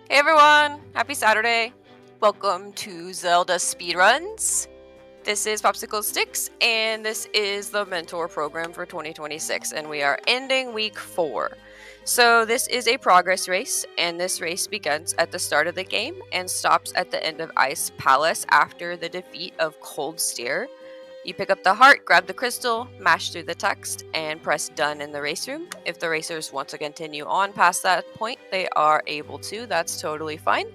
Hey everyone! Happy Saturday! Welcome to Zelda Speedruns. This is Popsicle Sticks, and this is the mentor program for 2026, and we are ending week 4. So this is a progress race, and this race begins at the start of the game and stops at the end of Ice Palace after the defeat of Cold Steer. You pick up the heart, grab the crystal, mash through the text, and press done in the race room. If the racers want to continue on past that point, they are able to. That's totally fine.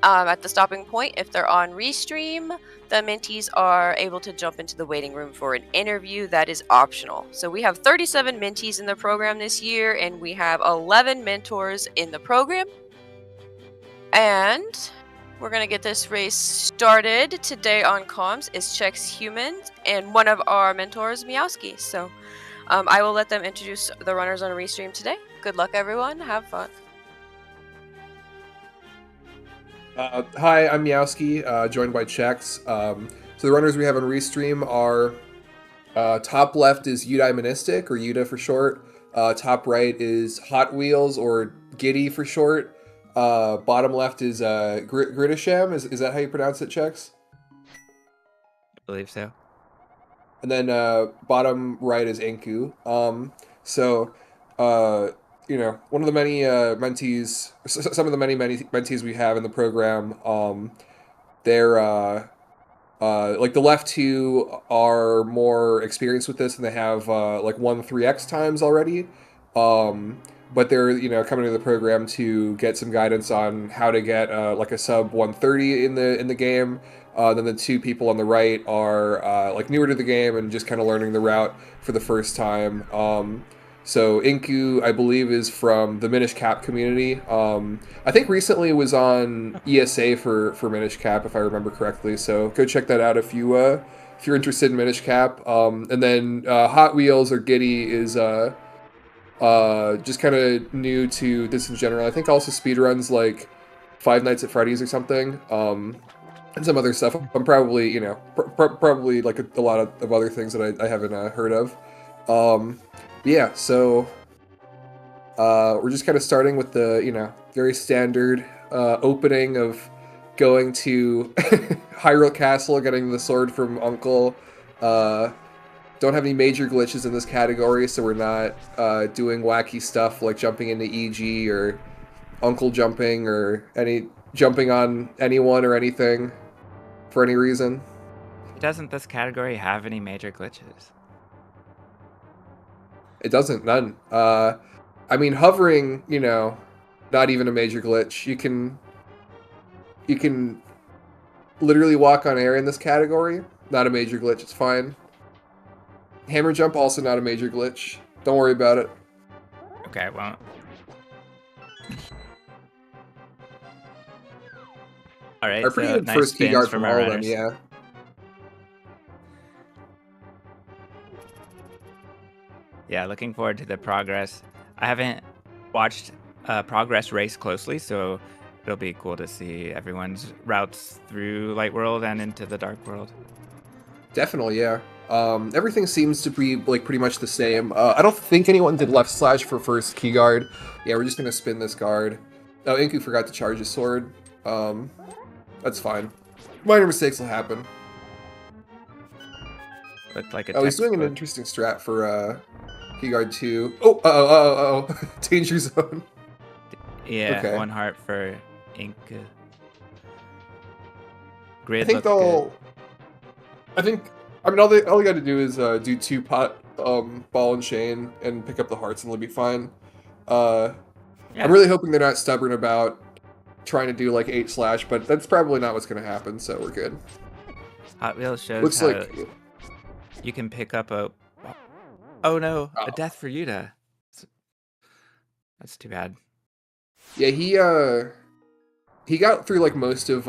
At the stopping point, if they're on Restream, the mentees are able to jump into the waiting room for an interview that is optional. So we have 37 mentees in the program this year, and we have 11 mentors in the program. And we're going to get this race started. Today on comms is Chex Humans and one of our mentors, Meowski. So I will let them introduce the runners on Restream today. Good luck, everyone. Have fun. Hi, I'm Meowski, joined by Chex. So the runners we have on Restream are top left is Eudaimonistic, or Yuda for short. Top right is Hot Wheels, or Giddy for short. Bottom left is Gritisham. Is that how you pronounce it, Chex? I believe so. And then bottom right is Enku. One of the many mentees, some of the many mentees we have in the program, they're like the left two are more experienced with this, and they have like 1-3x times already. But they're coming to the program to get some guidance on how to get like a sub 130 in the game. Then the two people on the right are like newer to the game and just kind of learning the route for the first time. So Inku, I believe, is from the Minish Cap community. I think recently was on ESA for Minish Cap, if I remember correctly. So go check that out if you're interested in Minish Cap. And then Hot Wheels, or Giddy, is just kind of new to this in general. I think also speedruns like Five Nights at Freddy's or something. And some other stuff. I'm probably probably like a lot of other things that I haven't heard of. Yeah, so we're just kind of starting with the, very standard opening of going to Hyrule Castle, getting the sword from Uncle. Don't have any major glitches in this category, so we're not doing wacky stuff like jumping into EG or Uncle jumping or jumping on anyone or anything for any reason. Doesn't this category have any major glitches? It doesn't, none. I mean, hovering, not even a major glitch. You can literally walk on air in this category. Not a major glitch, it's fine. Hammer jump, also not a major glitch. Don't worry about it. Okay, I won't. Alright, Our pretty so good nice first key guard from from our all of them, runners. yeah. Yeah, looking forward to the progress. I haven't watched progress race closely, so it'll be cool to see everyone's routes through Light World and into the Dark World. Definitely, yeah. Everything seems to be like pretty much the same. I don't think anyone did left slash for first key guard. Yeah, we're just gonna spin this guard. Oh, Inku forgot to charge his sword. That's fine. Minor mistakes will happen. Looked like a he's doing an textbook. interesting strat for key guard 2. Oh, danger zone. Yeah, Okay. 1 heart for Ink. Grid I think all they got to do is do 2 pot ball and chain and pick up the hearts, and they'll be fine. Yeah. I'm really hoping they're not stubborn about trying to do like 8 slash, but that's probably not what's going to happen, so we're good. Hot Wheels shows Looks how like you can pick up a... Oh no, a death for Yuta. That's too bad. Yeah, he got through like most of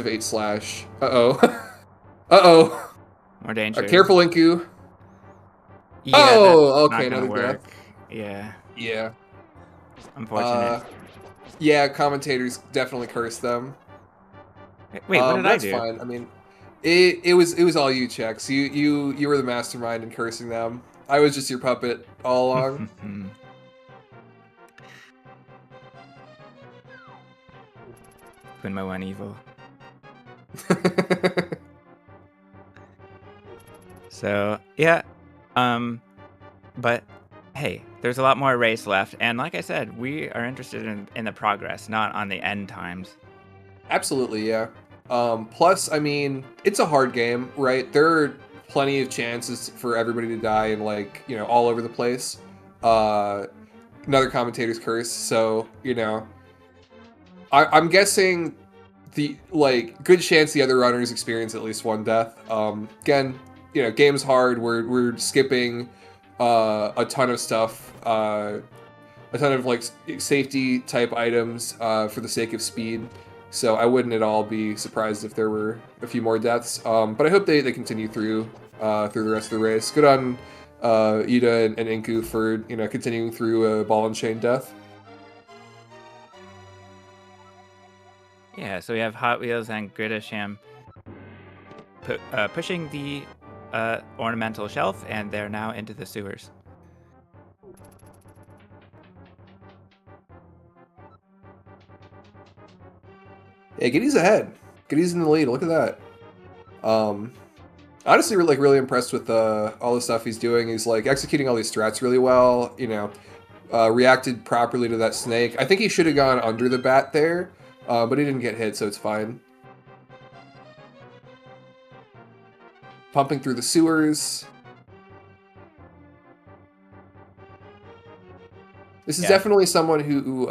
8 slash. Uh-oh. More danger. Careful, Inku. Yeah, oh, that's okay, not gonna another work. death. Yeah, Yeah. unfortunate. Yeah, commentators definitely cursed them. Wait, what did I that's do? Fine. I mean, it was all you, Chex. You were the mastermind in cursing them. I was just your puppet all along. Kunmo and evil. So yeah, but hey, there's a lot more race left, and like I said, we are interested in the progress, not on the end times. Absolutely, yeah. Plus, I mean, it's a hard game, right? There are plenty of chances for everybody to die and like, you know, all over the place. Another commentator's curse, so, you know, I'm guessing the like good chance the other runners experience at least one death. Again, you know, game's hard. We're skipping a ton of stuff, a ton of like safety type items for the sake of speed. So I wouldn't at all be surprised if there were a few more deaths. But I hope they continue through the rest of the race. Good on Ida and Inku for, you know, continuing through a ball and chain death. Yeah, so we have Hot Wheels and Gridisham pushing the ornamental shelf, and they're now into the sewers. Yeah, Giddy's ahead. Giddy's in the lead. Look at that. Honestly, we're like really impressed with all the stuff he's doing. He's like executing all these strats really well. You know, reacted properly to that snake. I think he should have gone under the bat there, but he didn't get hit, so it's fine. Pumping through the sewers. This is definitely someone who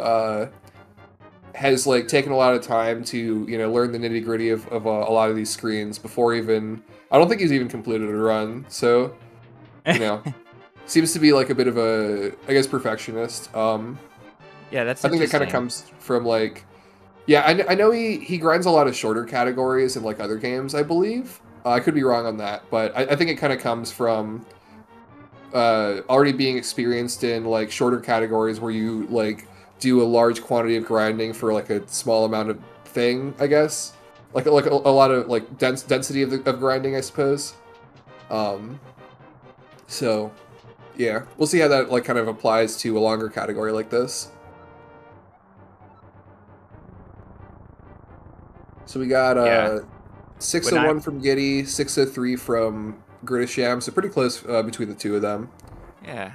has like taken a lot of time to, you know, learn the nitty gritty of a lot of these screens before even. I don't think he's even completed a run, so you know, seems to be like a bit of a, I guess, perfectionist. Yeah, that's. I think that kind of comes from like, yeah, I know he grinds a lot of shorter categories in like other games, I believe. I could be wrong on that, but I think it kind of comes from already being experienced in like shorter categories where you like do a large quantity of grinding for like a small amount of thing, I guess. Like a lot of like density of grinding, I suppose. So yeah, we'll see how that like kind of applies to a longer category like this. So we got 601 from Giddy, 603 from Gridisham, so pretty close between the two of them. Yeah.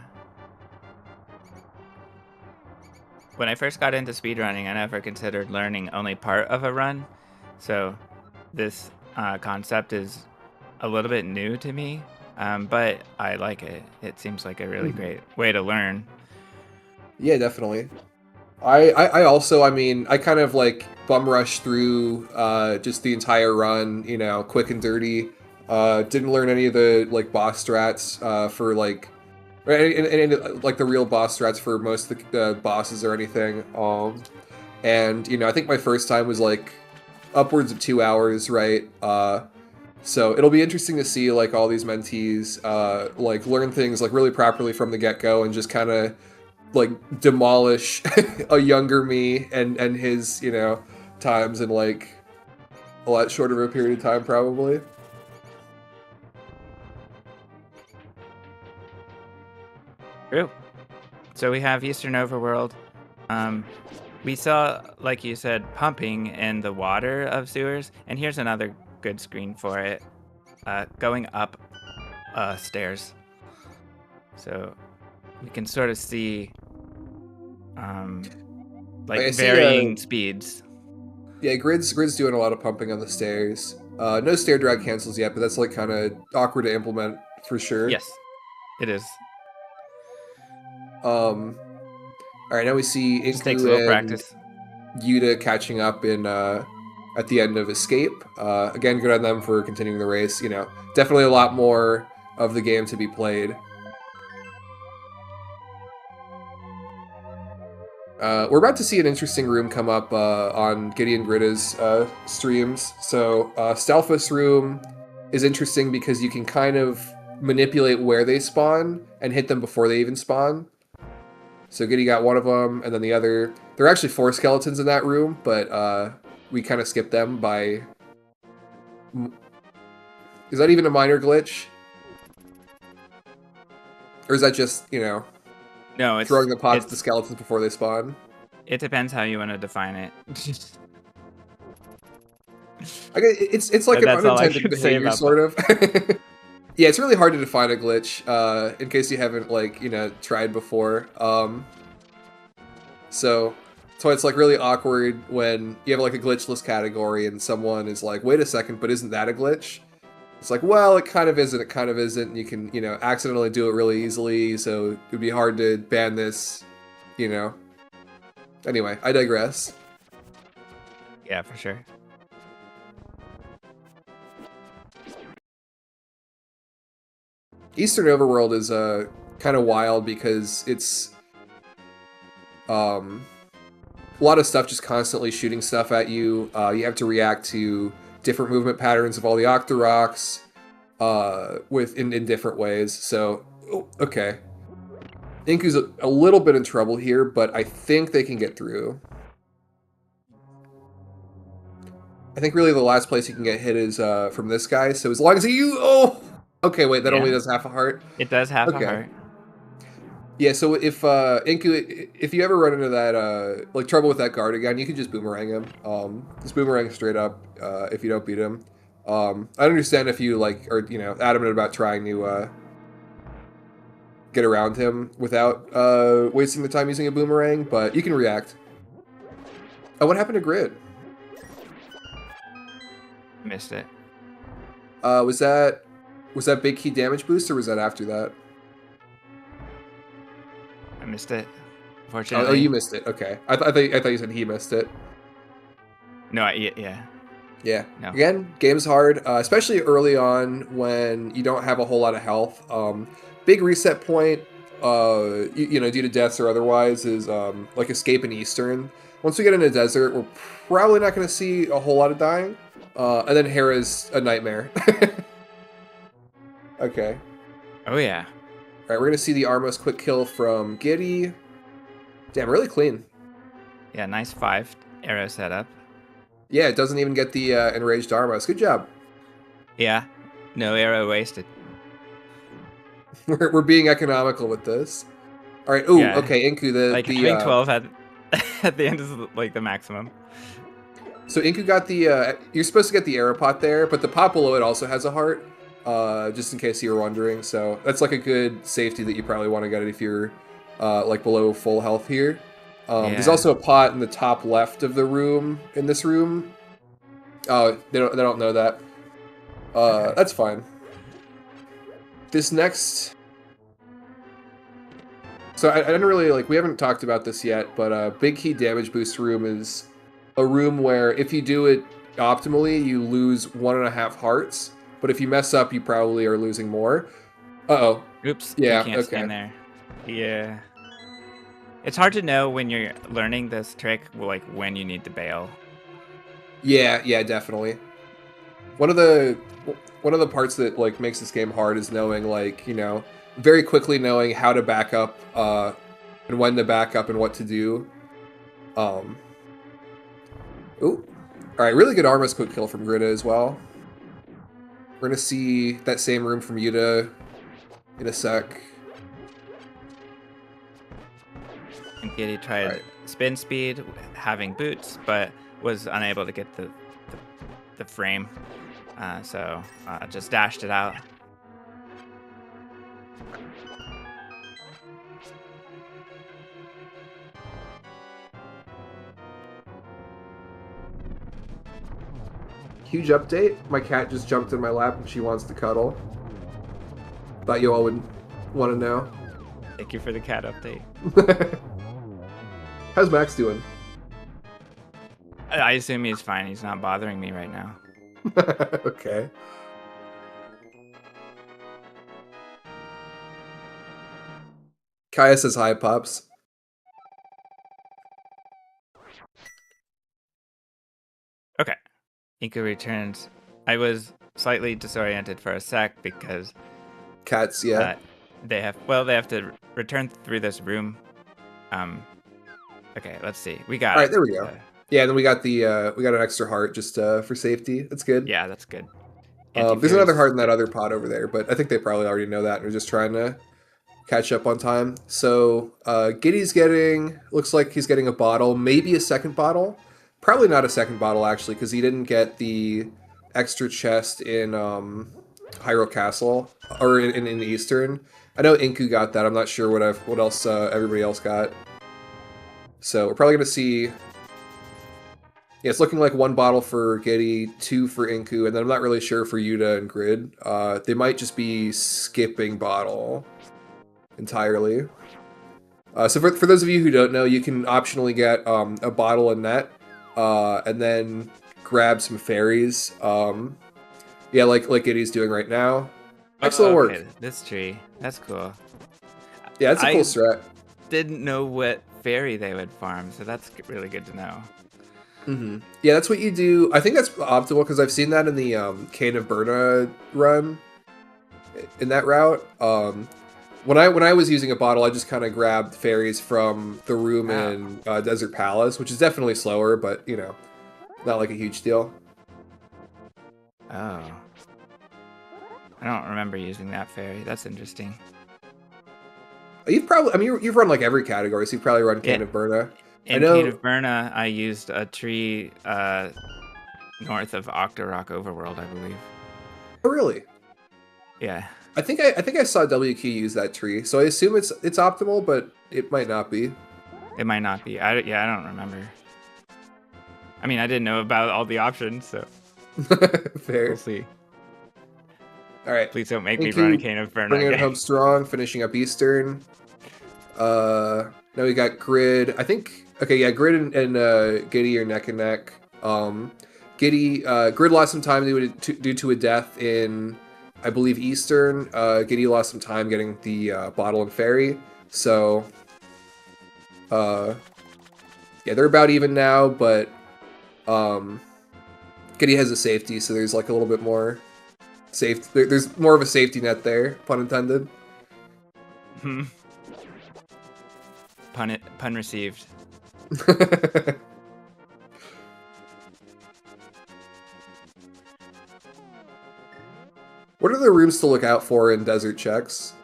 When I first got into speedrunning, I never considered learning only part of a run. So this concept is a little bit new to me, but I like it. It seems like a really great way to learn. Yeah, definitely. I also, I mean, I kind of like bum rush through just the entire run, you know, quick and dirty. Didn't learn any of the like boss strats for like, any like the real boss strats for most of the bosses or anything. And you know, I think my first time was like upwards of 2 hours, right? So it'll be interesting to see like all these mentees like learn things like really properly from the get-go and just kind of like demolish a younger me and his, you know, times in like a lot shorter of a period of time probably. True. So we have Eastern Overworld. We saw, like you said, pumping in the water of sewers, and here's another good screen for it. Going up stairs. So we can sort of see like varying speeds. Yeah, Grid's doing a lot of pumping on the stairs. No stair drag cancels yet, but that's like kind of awkward to implement for sure. Yes, it is. All right, now we see Just takes a little practice. Yuta catching up in at the end of Escape. Again, good on them for continuing the race. You know, definitely a lot more of the game to be played. We're about to see an interesting room come up on Gideon Gritta's streams. So Stalfos room is interesting because you can kind of manipulate where they spawn and hit them before they even spawn. So Giddy got one of them, and then the other. There are actually 4 skeletons in that room, but we kind of skipped them by... Is that even a minor glitch? Or is that just, you know... No, it's throwing the pots at the skeletons before they spawn? It depends how you want to define it. It's like an That's all I unintended can say behavior, about sort of. Yeah, it's really hard to define a glitch, in case you haven't, like, tried before. So it's like really awkward when you have like a glitchless category and someone is like, wait a second, but isn't that a glitch? It's like, well, it kind of isn't, it kind of isn't, and you can, accidentally do it really easily, so it would be hard to ban this, Anyway, I digress. Yeah, for sure. Eastern Overworld is kind of wild because it's a lot of stuff just constantly shooting stuff at you. You have to react to different movement patterns of all the Octoroks in different ways. So, okay. Inku's a little bit in trouble here, but I think they can get through. I think really the last place you can get hit is from this guy. So as long as you... Oh! Okay, wait, that only does half a heart? It does half a heart. Yeah, so if Inku, if you ever run into that like trouble with that guard again, you can just boomerang him. Just boomerang straight up if you don't beat him. I understand if you like are adamant about trying to get around him without wasting the time using a boomerang, but you can react. Oh, what happened to Grid? Missed it. Was that big key damage boost or was that after that? I missed it. Unfortunately. Oh, you missed it. Okay, I thought you said he missed it. No, yeah. Yeah. No. Again, game's hard, especially early on when you don't have a whole lot of health. Big reset point, due to deaths or otherwise, is like escape in Eastern. Once we get in a desert, we're probably not going to see a whole lot of dying. And then Hera's a nightmare. Okay. Oh, yeah. All right, we're going to see the Armos quick kill from Giddy. Damn, really clean. Yeah, nice 5 arrow setup. Yeah, it doesn't even get the enraged Armos. Good job. Yeah, no arrow wasted. We're being economical with this. All right. Ooh, Yeah. okay. Inku, Having 12 at the end is like the maximum. So Inku got the. You're supposed to get the arrow pot there, but the pot below it also has a heart, just in case you were wondering. So that's like a good safety that you probably want to get it if you're like below full health here. There's also a pot in the top left of the room. In this room. Oh, they don't know that. Okay. That's fine. This next. So I didn't really we haven't talked about this yet, but big key damage boost room is a room where if you do it optimally, you lose 1.5 hearts. But if you mess up, you probably are losing more. Uh-oh. Oops. Yeah, You can't stand there. Yeah. It's hard to know when you're learning this trick, like when you need to bail. Yeah, definitely. One of the parts that makes this game hard is knowing very quickly knowing how to back up and when to back up and what to do. Ooh. Alright, really good Armos quick kill from Grida as well. We're gonna see that same room from Yuta in a sec. And Giddy tried spin speed, having boots, but was unable to get the frame. So just dashed it out. Huge update. My cat just jumped in my lap and she wants to cuddle. Thought you all would want to know. Thank you for the cat update. How's Max doing? I assume he's fine. He's not bothering me right now. Okay. Kaya says hi, Pops. Okay. Inku returns. I was slightly disoriented for a sec because Cats, yeah. They have to return through this room. Okay, let's see. We got. All right, there we go. Yeah, and then we got an extra heart just for safety. That's good. Yeah, that's good. There's another heart in that other pot over there, but I think they probably already know that and are just trying to catch up on time. So Giddy's looks like he's getting a bottle, maybe a second bottle. Probably not a second bottle actually, because he didn't get the extra chest in Hyrule Castle or in Eastern. I know Inku got that. I'm not sure what else everybody else got. So we're probably gonna see. Yeah, it's looking like 1 bottle for Giddy, 2 for Inku, and then I'm not really sure for Yuta and Grid. They might just be skipping bottle entirely. So for those of you who don't know, you can optionally get a bottle and net, and then grab some fairies. Yeah, like Giddy's doing right now. Excellent work. This tree, that's cool. Yeah, it's a cool strat. Didn't know what fairy they would farm, so that's really good to know. Mm-hmm. Yeah, that's what you do. I think that's optimal because I've seen that in the Cane of Berna run. In that route, when I was using a bottle, I just kind of grabbed fairies from the room in Desert Palace, which is definitely slower, but you know, not like a huge deal. Oh, I don't remember using that fairy. That's interesting. You've probably, I mean, you've run like every category, so you've probably run Cane of Berna. In Cane of Berna, I used a tree north of Octorok Overworld, I believe. Oh, really? Yeah. I think I saw WQ use that tree, so I assume it's optimal, but it might not be. It might not be. I don't remember. I mean, I didn't know about all the options, so fair. We'll see. All right. Please don't make me run a Cane of Berna. Bringing it home strong, finishing up Eastern. Now we got Grid. I think Grid and Giddy are neck and neck. Grid lost some time due to a death in, I believe, Eastern. Giddy lost some time getting the bottle and fairy. So, yeah, they're about even now, but Giddy has a safety, so there's like a little bit more safe. There's more of a safety net there, pun intended. Hmm. Pun received. What are the rooms to look out for in Desert Checks?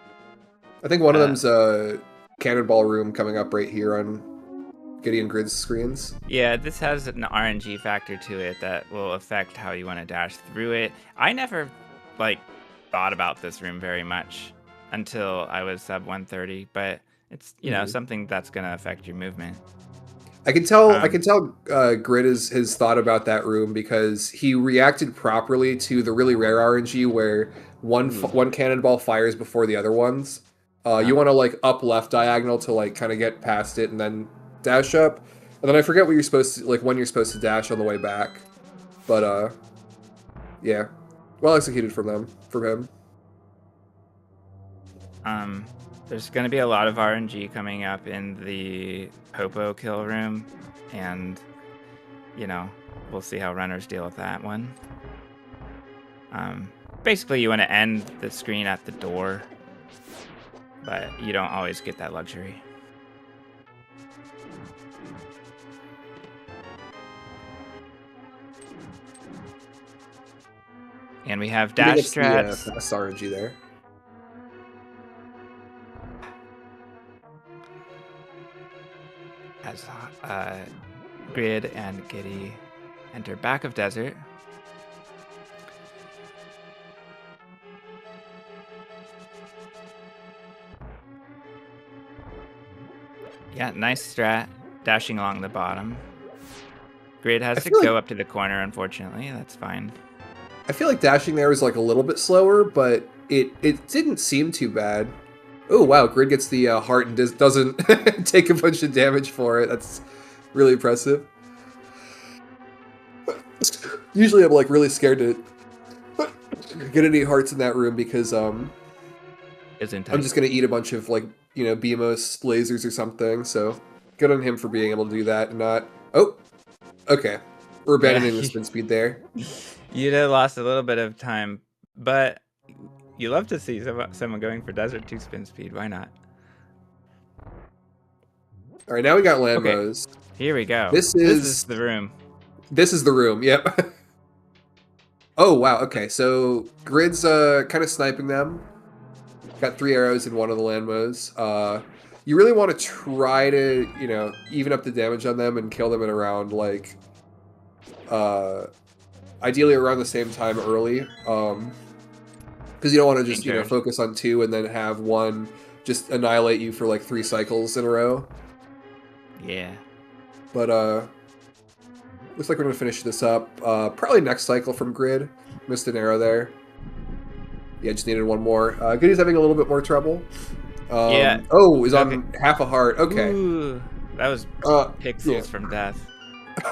I think one of them's a Cannonball room coming up right here on Giddy and Grid's screens. Yeah, this has an RNG factor to it that will affect how you want to dash through it. I never thought about this room very much until I was sub 130, but it's something that's gonna affect your movement. I can tell Grid has thought about that room because he reacted properly to the really rare RNG where one cannonball fires before the other ones. You want to up left diagonal to kind of get past it and then dash up. And then I forget what you're supposed to when you're supposed to dash on the way back. But yeah, well executed from him. There's going to be a lot of RNG coming up in the Popo kill room, and, we'll see how runners deal with that one. Basically, you want to end the screen at the door, but you don't always get that luxury. And we have dash strats. Fast RNG there. As Grid and Giddy enter back of desert. Yeah, nice strat, dashing along the bottom. Grid has to go up to the corner, unfortunately. That's fine. I feel like dashing there was a little bit slower, but it didn't seem too bad. Oh wow, Grid gets the heart and doesn't take a bunch of damage for it. That's really impressive. Usually I'm really scared to get any hearts in that room because I'm just gonna eat a bunch of BMOS lasers or something. So good on him for being able to do that and not. Oh, okay, we're abandoning the spin speed there. You'd have lost a little bit of time, but you love to see someone going for Desert 2 spin speed. Why not? All right, now we got Lambos. Okay. Here we go. This is the room. This is the room. Yep. Oh wow. Okay, so Grid's kind of sniping them. Got 3 arrows in one of the Lambos. You really want to try to even up the damage on them and kill them in around ideally around the same time early, because you don't want to just Sure. focus on 2 and then have 1 just annihilate you for like 3 cycles in a row. Yeah. But looks like we're gonna finish this up probably next cycle from grid. Missed an arrow there. Yeah, just needed 1 more. Goody's having a little bit more trouble. Yeah. Oh, he's Okay. on half a heart. Okay. Ooh, that was pixels yeah. from death.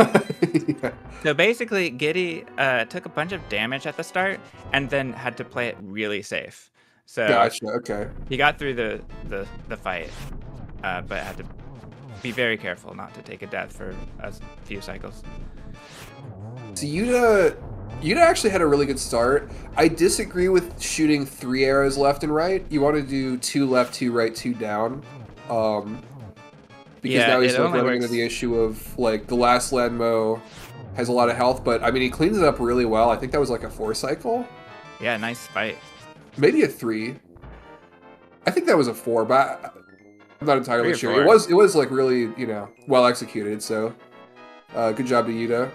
Yeah. So basically, Giddy took a bunch of damage at the start and then had to play it really safe. So Gotcha. Okay. he got through the fight, but had to be very careful not to take a death for a few cycles. So Yuta actually had a really good start. I disagree with shooting 3 arrows left and right. You want to do 2 left, 2 right, 2 down. Because now he's like running into the issue of like the last Landmo has a lot of health, but I mean he cleans it up really well. I think that was like a 4 cycle. Yeah, nice fight. Maybe a 3. I think that was a 4, but I'm not entirely sure. 4. It was like really, well executed, so good job to Yuta.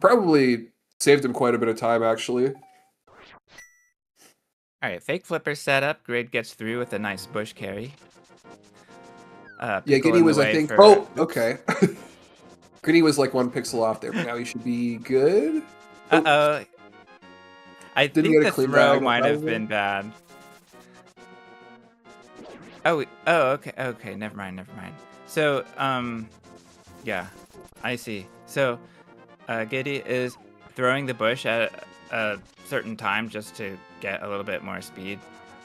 Probably saved him quite a bit of time, actually. All right, fake flipper setup. Grid gets through with a nice bush carry. Yeah, Pickle Giddy in the was, I way think... for- Oh, Oops. okay. Giddy was like 1 pixel off there, but now he should be good. Uh-oh. I Didn't think get a the clean throw diagonal, might have probably. been bad. Oh, okay, never mind. So, yeah, I see. So, Giddy is throwing the bush at a certain time just to get a little bit more speed,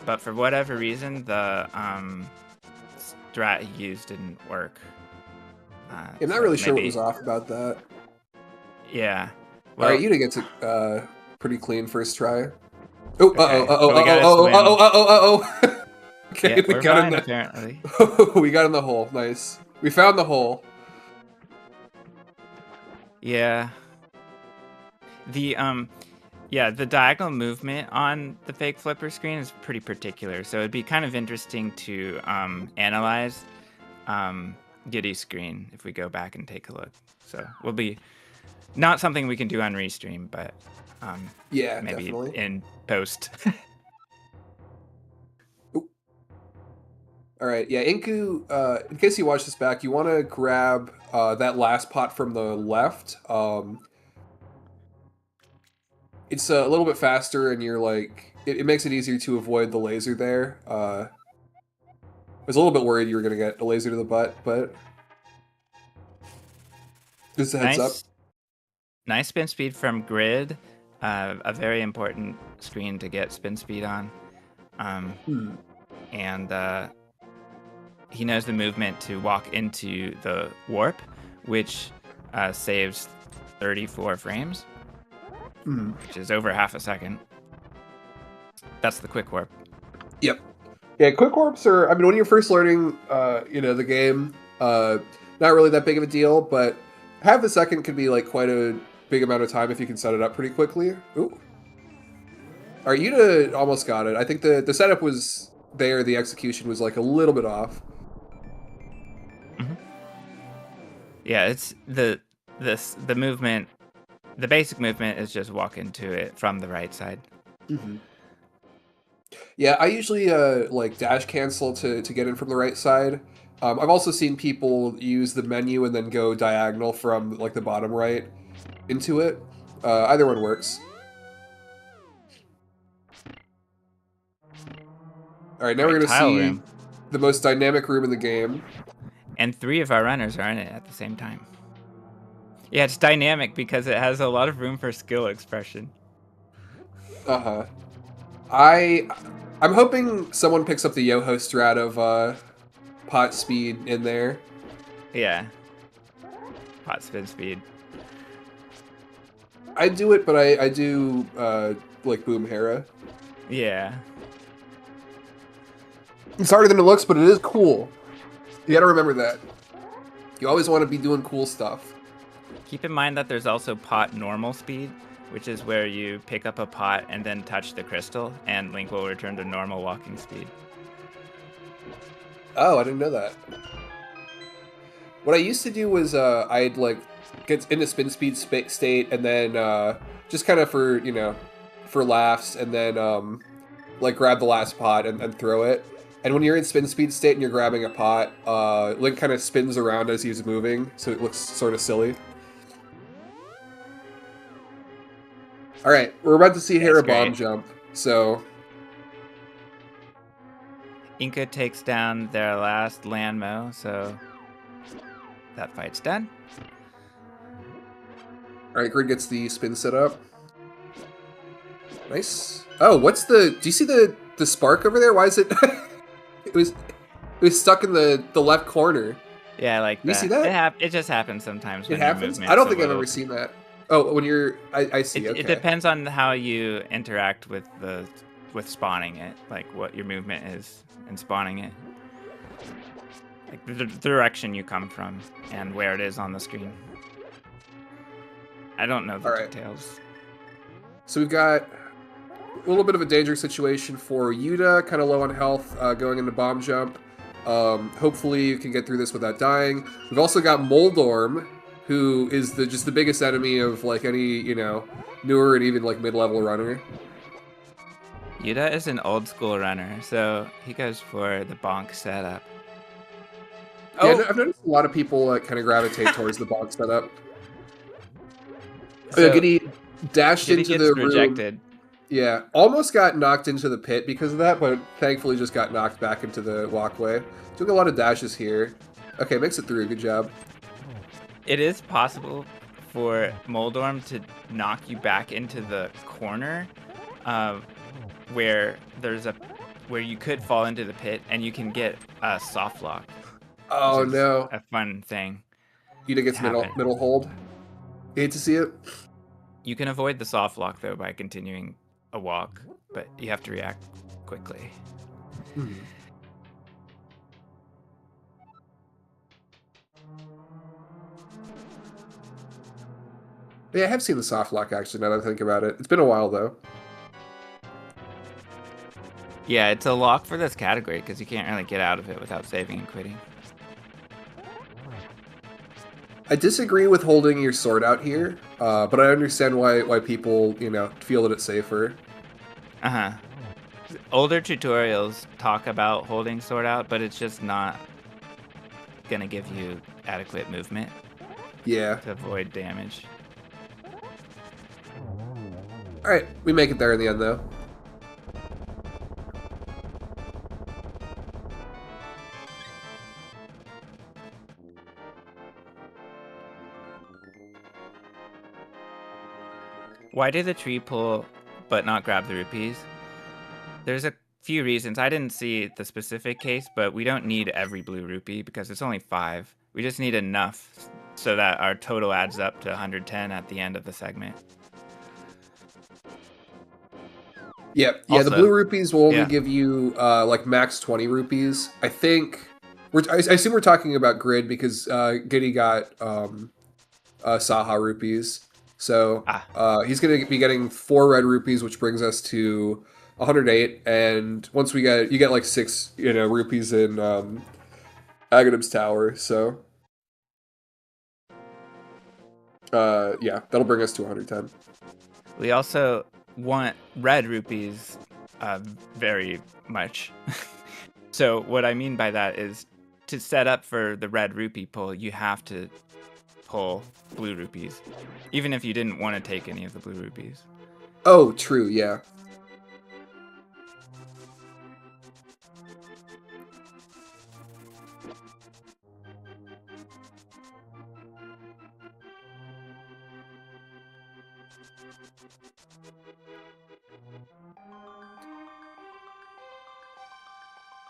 but for whatever reason, the strat he used didn't work. I'm not really sure what was off about that. Yeah. Well, All right, Yuta gets it pretty clean first try. Oh, Okay, but we gotta swim. uh-oh. Okay, yeah, we we're got fine, in the... apparently. We got in the hole. Nice. We found the hole. Yeah. The the diagonal movement on the fake flipper screen is pretty particular, so it'd be kind of interesting to analyze Giddy's screen if we go back and take a look. So will be not something we can do on restream, but Yeah, maybe definitely. in post. All right, yeah, Inku, in case you watch this back, you want to grab that last pot from the left. It's a little bit faster, and you're like, it makes it easier to avoid the laser there. I was a little bit worried you were going to get a laser to the butt, but just a heads up. Nice spin speed from Grid. A very important screen to get spin speed on. And he knows the movement to walk into the warp, which saves 34 frames, which is over half a second. That's the quick warp. Yep. Yeah, quick warps are, I mean, when you're first learning, the game, not really that big of a deal, but half a second could be like quite a big amount of time if you can set it up pretty quickly. Ooh. All right, Yuta almost got it. I think the setup was there, the execution was like a little bit off. Yeah, it's the movement. The basic movement is just walk into it from the right side. Yeah, I usually like dash cancel to get in from the right side. I've also seen people use the menu and then go diagonal from like the bottom right into it. Either one works. All right, now we're gonna see the most dynamic room in the game. And 3 of our runners are in it at the same time. Yeah, it's dynamic because it has a lot of room for skill expression. I'm hoping someone picks up the Yoho strat of pot speed in there. Yeah. Pot spin speed. I do it, but I do like Boom Hera. Yeah. It's harder than it looks, but it is cool. You gotta remember that. You always want to be doing cool stuff. Keep in mind that there's also pot normal speed, which is where you pick up a pot and then touch the crystal, and Link will return to normal walking speed. Oh, I didn't know that. What I used to do was I'd like get into spin speed state and then just kind of for, you know, for laughs, and then like grab the last pot and throw it. And when you're in spin speed state and you're grabbing a pot, Link kind of spins around as he's moving, so it looks sort of silly. All right, we're about to see Hera bomb jump, so Inca takes down their last Landmo, so that fight's done. All right, Grid gets the spin set up. Nice. Oh, what's the? Do you see the spark over there? Why is it? it was stuck in the left corner. Yeah, like that. You see that? It just happens sometimes. It happens. I don't think I've ever seen that. Oh, when you're, I see. Okay. It depends on how you interact with spawning it, like what your movement is in spawning it, like the direction you come from and where it is on the screen. I don't know the details. So we've got a little bit of a dangerous situation for Yuta, kind of low on health, going into bomb jump. Hopefully you can get through this without dying. We've also got Moldorm, who is just the biggest enemy of like any, you know, newer and even like mid-level runner. Yuta is an old school runner, so he goes for the bonk setup. Yeah, I've noticed a lot of people kind of gravitate towards the bonk setup. So, Giddy dashed into the room. Rejected. Yeah, almost got knocked into the pit because of that, but thankfully just got knocked back into the walkway. Took a lot of dashes here. Okay, makes it through. Good job. It is possible for Moldorm to knock you back into the corner, where you could fall into the pit, and you can get a soft lock. Oh no! A fun thing. Yuta gets middle hold. You hate to see it. You can avoid the soft lock though by continuing a walk, but you have to react quickly. Yeah, I have seen the soft lock actually, now that I think about it. It's been a while though. Yeah, it's a lock for this category because you can't really get out of it without saving and quitting. I disagree with holding your sword out here, but I understand why people, you know, feel that it's safer. Older tutorials talk about holding sword out, but it's just not gonna give you adequate movement. Yeah. To avoid damage. All right, we make it there in the end though. Why did the tree pull but not grab the rupees? There's a few reasons. I didn't see the specific case, but we don't need every blue rupee because it's only 5. We just need enough so that our total adds up to 110 at the end of the segment. Yeah, Also, the blue rupees will only give you like max 20 rupees. I think I assume we're talking about Grid because Giddy got Saha rupees. So he's going to be getting 4 red rupees, which brings us to 108. And once you get like 6, you know, rupees in Aghanim's Tower. So yeah, that'll bring us to 110. We also want red rupees very much. So what I mean by that is to set up for the red rupee pull, you have to pull blue rupees, even if you didn't want to take any of the blue rupees. Oh, true, yeah.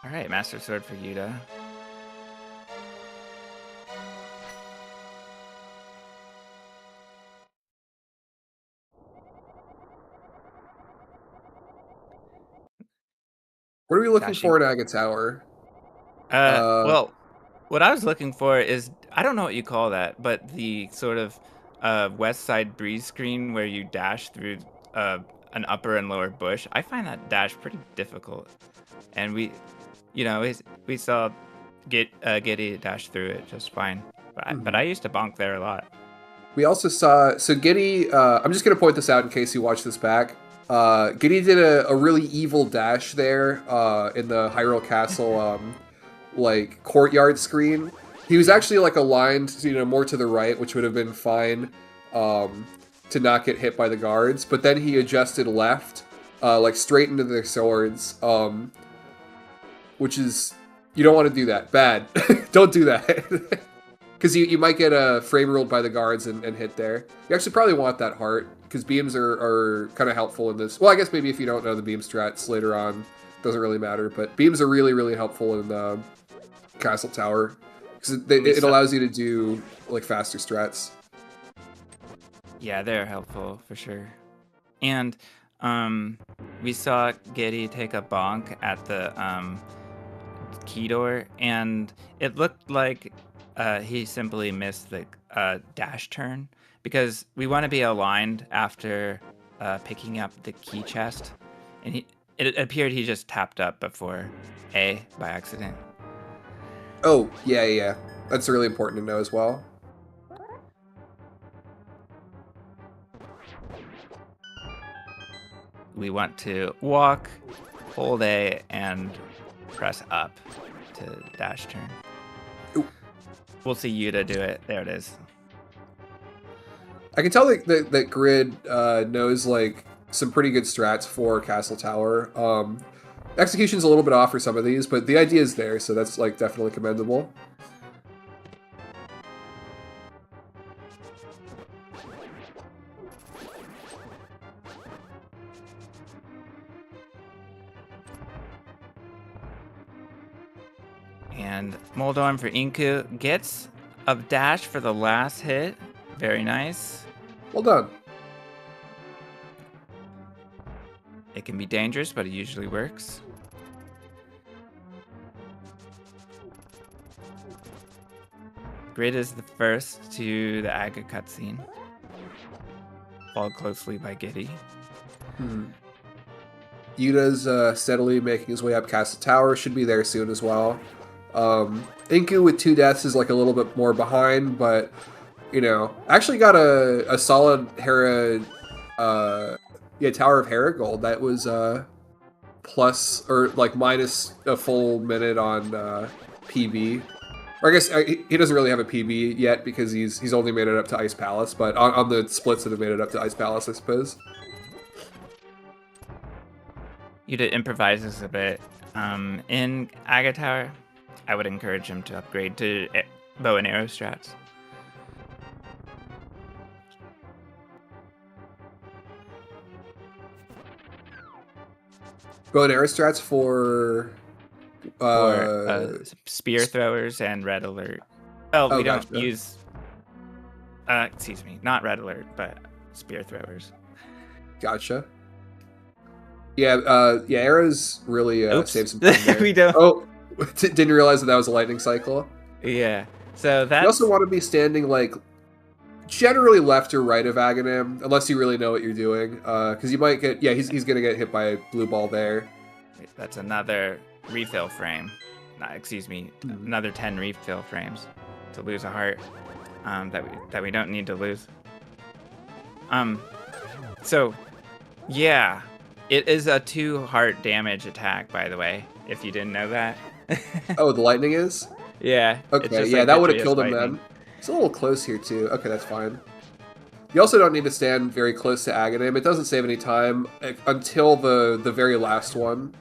All right, Master Sword for Yuta. What are we looking for in Agha Tower? Well, what I was looking for is, I don't know what you call that, but the sort of west side breeze screen where you dash through an upper and lower bush. I find that dash pretty difficult. And we saw Giddy dash through it just fine. But I used to bonk there a lot. We also saw, so Giddy, I'm just going to point this out in case you watch this back. Giddy did a really evil dash there in the Hyrule Castle like courtyard screen. He was actually like aligned, more to the right, which would have been fine to not get hit by the guards. But then he adjusted left, like straight into their swords, which is, you don't want to do that. Bad. Don't do that. Because you might get frame ruled by the guards and hit there. You actually probably want that heart, because beams are kind of helpful in this. Well, I guess maybe if you don't know the beam strats later on, doesn't really matter. But beams are really, really helpful in Castle Tower, because it allows you to do like faster strats. Yeah, they're helpful for sure. And we saw Giddy take a bonk at the key door, and it looked like he simply missed the dash turn, because we want to be aligned after picking up the key chest, and it appeared he just tapped up before A by accident. Oh, yeah. That's really important to know as well. We want to walk, hold A, and press up to dash turn. Ooh. We'll see Yuta do it. There it is. I can tell that Grid knows like some pretty good strats for Castle Tower. Execution's a little bit off for some of these, but the idea is there, so that's like definitely commendable. And Moldorm for Inku gets a dash for the last hit. Very nice. Well done. It can be dangerous, but it usually works. Grid is the first to the Aga cutscene, followed closely by Giddy. Yuta's steadily making his way up Castle Tower, should be there soon as well. Inku with 2 deaths is like a little bit more behind, but actually got a solid Hera, Tower of Hera gold. That was plus or like minus a full minute on PB. Or I guess he doesn't really have a PB yet because he's only made it up to Ice Palace, but on the splits that have made it up to Ice Palace, I suppose. Yuta improvises a bit. In Aga Tower, I would encourage him to upgrade to bow and arrow strats. Bow and arrow strats for spear throwers and red alert. Oh, we don't use. Excuse me, not red alert, but spear throwers. Gotcha. Yeah, arrows really save some time there. We don't. Oh, didn't realize that was a lightning cycle. Yeah, so that's. You also want to be standing like generally left or right of Aghanim, unless you really know what you're doing, because you might get. Yeah, he's gonna get hit by a blue ball there. Wait, that's another refill frame. Excuse me, another 10 refill frames to lose a heart that we don't need to lose. So, yeah. It is a 2 heart damage attack, by the way, if you didn't know that. Oh, the lightning is? Yeah. Okay, yeah, that would have killed him then. It's a little close here, too. Okay, that's fine. You also don't need to stand very close to Aghanim. It doesn't save any time until the very last one.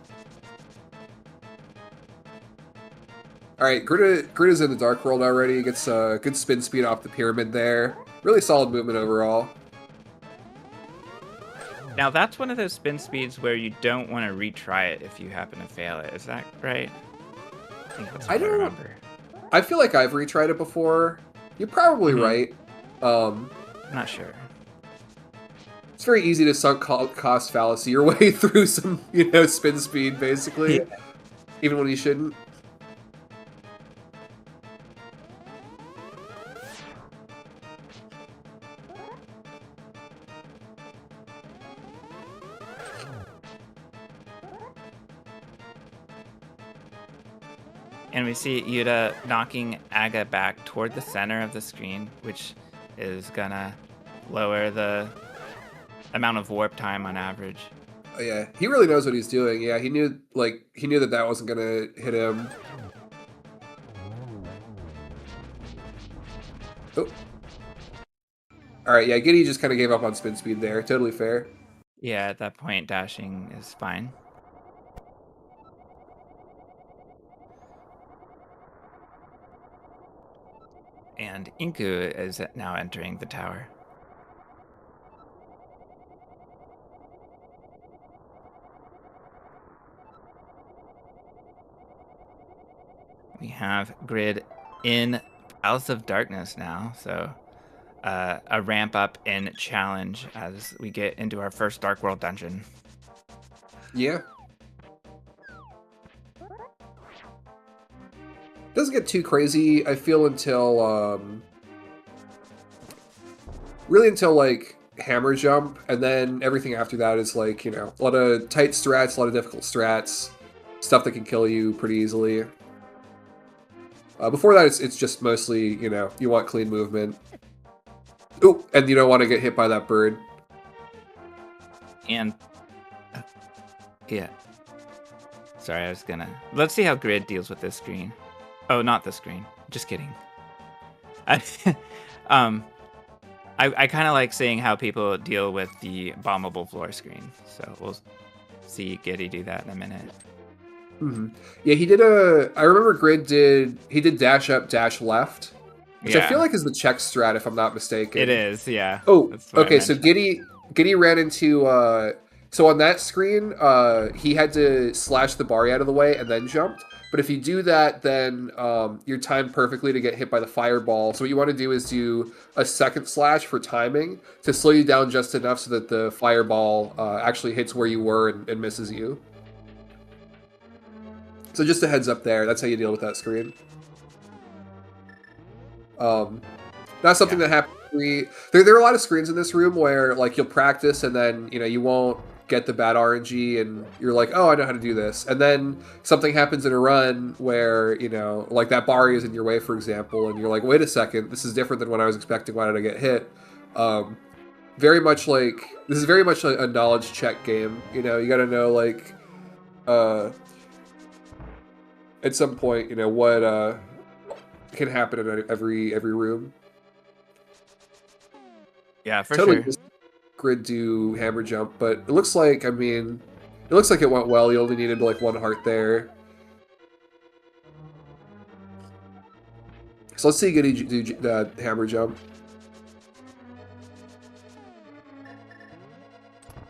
Alright, Grid is in the Dark World already. Gets good spin speed off the pyramid there. Really solid movement overall. Now, that's one of those spin speeds where you don't want to retry it if you happen to fail it. Is that right? I think that's what I remember. I feel like I've retried it before. You're probably right. I'm not sure. It's very easy to sunk cost fallacy your way through some, spin speed, basically. Yeah. Even when you shouldn't. And we see Yuta knocking Aga back toward the center of the screen, which is gonna lower the amount of warp time on average. Oh, yeah, he really knows what he's doing. Yeah, he knew that wasn't gonna hit him. Oh. All right, yeah, Giddy just kind of gave up on spin speed there. Totally fair. Yeah, at that point, dashing is fine. And Inku is now entering the tower. We have Grid in Palace of Darkness now, so a ramp up in challenge as we get into our first Dark World dungeon. Yeah. Doesn't get too crazy, I feel, until really until like hammer jump, and then everything after that is like, you know, a lot of tight strats, a lot of difficult strats, stuff that can kill you pretty easily. Before that, it's just mostly, you know, you want clean movement. Ooh, and you don't want to get hit by that bird. And yeah. Sorry, I was gonna... Let's see how Grid deals with this screen. Oh, not the screen. Just kidding. I kind of like seeing how people deal with the bombable floor screen. So we'll see Giddy do that in a minute. Mm-hmm. Yeah, he did a... I remember Grid did... He did dash up, dash left. Which I feel like is the check strat, if I'm not mistaken. It is, yeah. Oh, okay, so Giddy ran into... so on that screen, he had to slash the bar out of the way and then jumped. But if you do that, then you're timed perfectly to get hit by the fireball. So what you want to do is do a second slash for timing to slow you down just enough so that the fireball actually hits where you were and misses you. So just a heads up there. That's how you deal with that screen. Not something that happens. There are a lot of screens in this room where like you'll practice and then you won't get the bad RNG and you're like, oh, I know how to do this, and then something happens in a run where like that bar is in your way, for example, and you're like, wait a second, this is different than what I was expecting. Why did I get hit? Very much like this is very much a knowledge check game. You got to know like at some point what can happen in every room. Yeah, for totally sure. Just Grid do hammer jump, but it looks like it went well. You only needed like one heart there. So let's see Giddy do the hammer jump.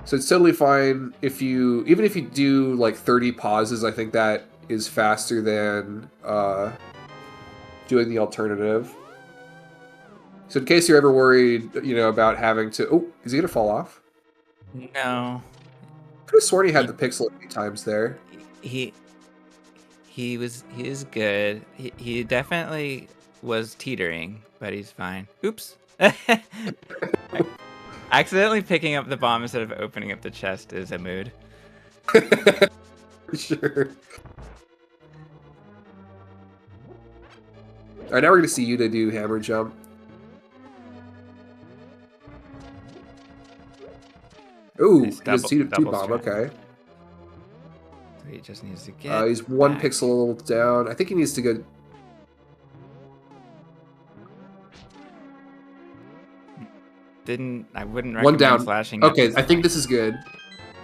So it's totally fine even if you do like 30 pauses. I think that is faster than doing the alternative. So in case you're ever worried, about having to... Oh, is he going to fall off? No. I could have sworn he had the pixel a few times there. He is good. He definitely was teetering, but he's fine. Oops. Accidentally picking up the bomb instead of opening up the chest is a mood. For sure. All right, now we're going to see Yuta do hammer jump. Ooh, nice he has two bomb, okay. So he just needs to get he's one back. pixel down. I think he needs to go... I wouldn't recommend one down. slashing. Okay, I think this is good.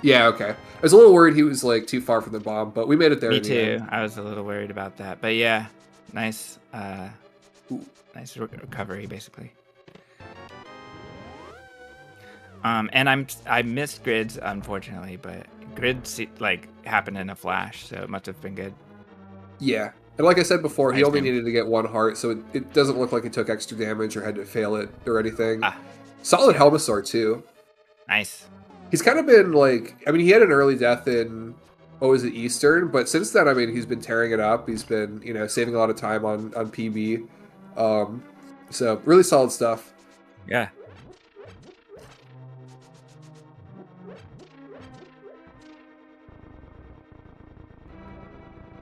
Yeah, okay. I was a little worried he was like too far from the bomb, but we made it there. Me too. I was a little worried about that, but yeah, nice, nice recovery basically. And I missed grids unfortunately, but grids like happened in a flash, so it must have been good. Yeah, and like I said before, he only needed to get one heart, so it doesn't look like he took extra damage or had to fail it or anything. Solid Helmasaur too. Nice. He's kind of been like, I mean, he had an early death in, what was it, Eastern, but since then, I mean, he's been tearing it up. He's been, saving a lot of time on PB. So really solid stuff. Yeah.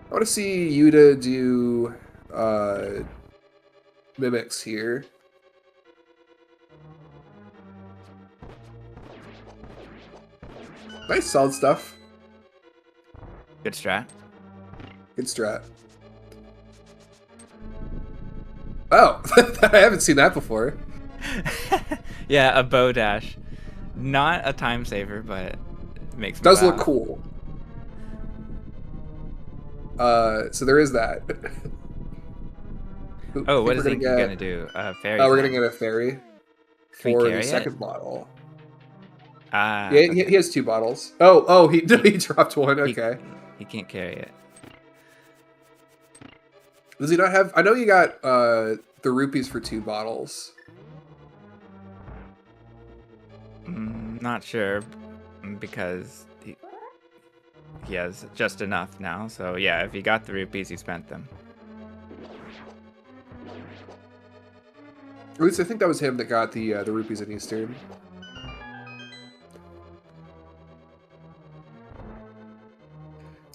I want to see Yuta do mimics here. Nice, solid stuff. Good strat. Good strat. Oh, I haven't seen that before. Yeah, a bow dash. Not a time saver, but it makes me Does laugh. look cool. So there is that. Oh, what is he gonna do? Fairy. Oh, we're gonna get a fairy Can we for carry the it? second bottle. Ah. Yeah, Okay. he has 2 bottles. Oh, he dropped one. Okay. He can't carry it. Does he not have? I know you got the rupees for 2 bottles. Not sure, because he has just enough now. So yeah, if he got the rupees, he spent them. At least I think that was him that got the rupees in Eastern.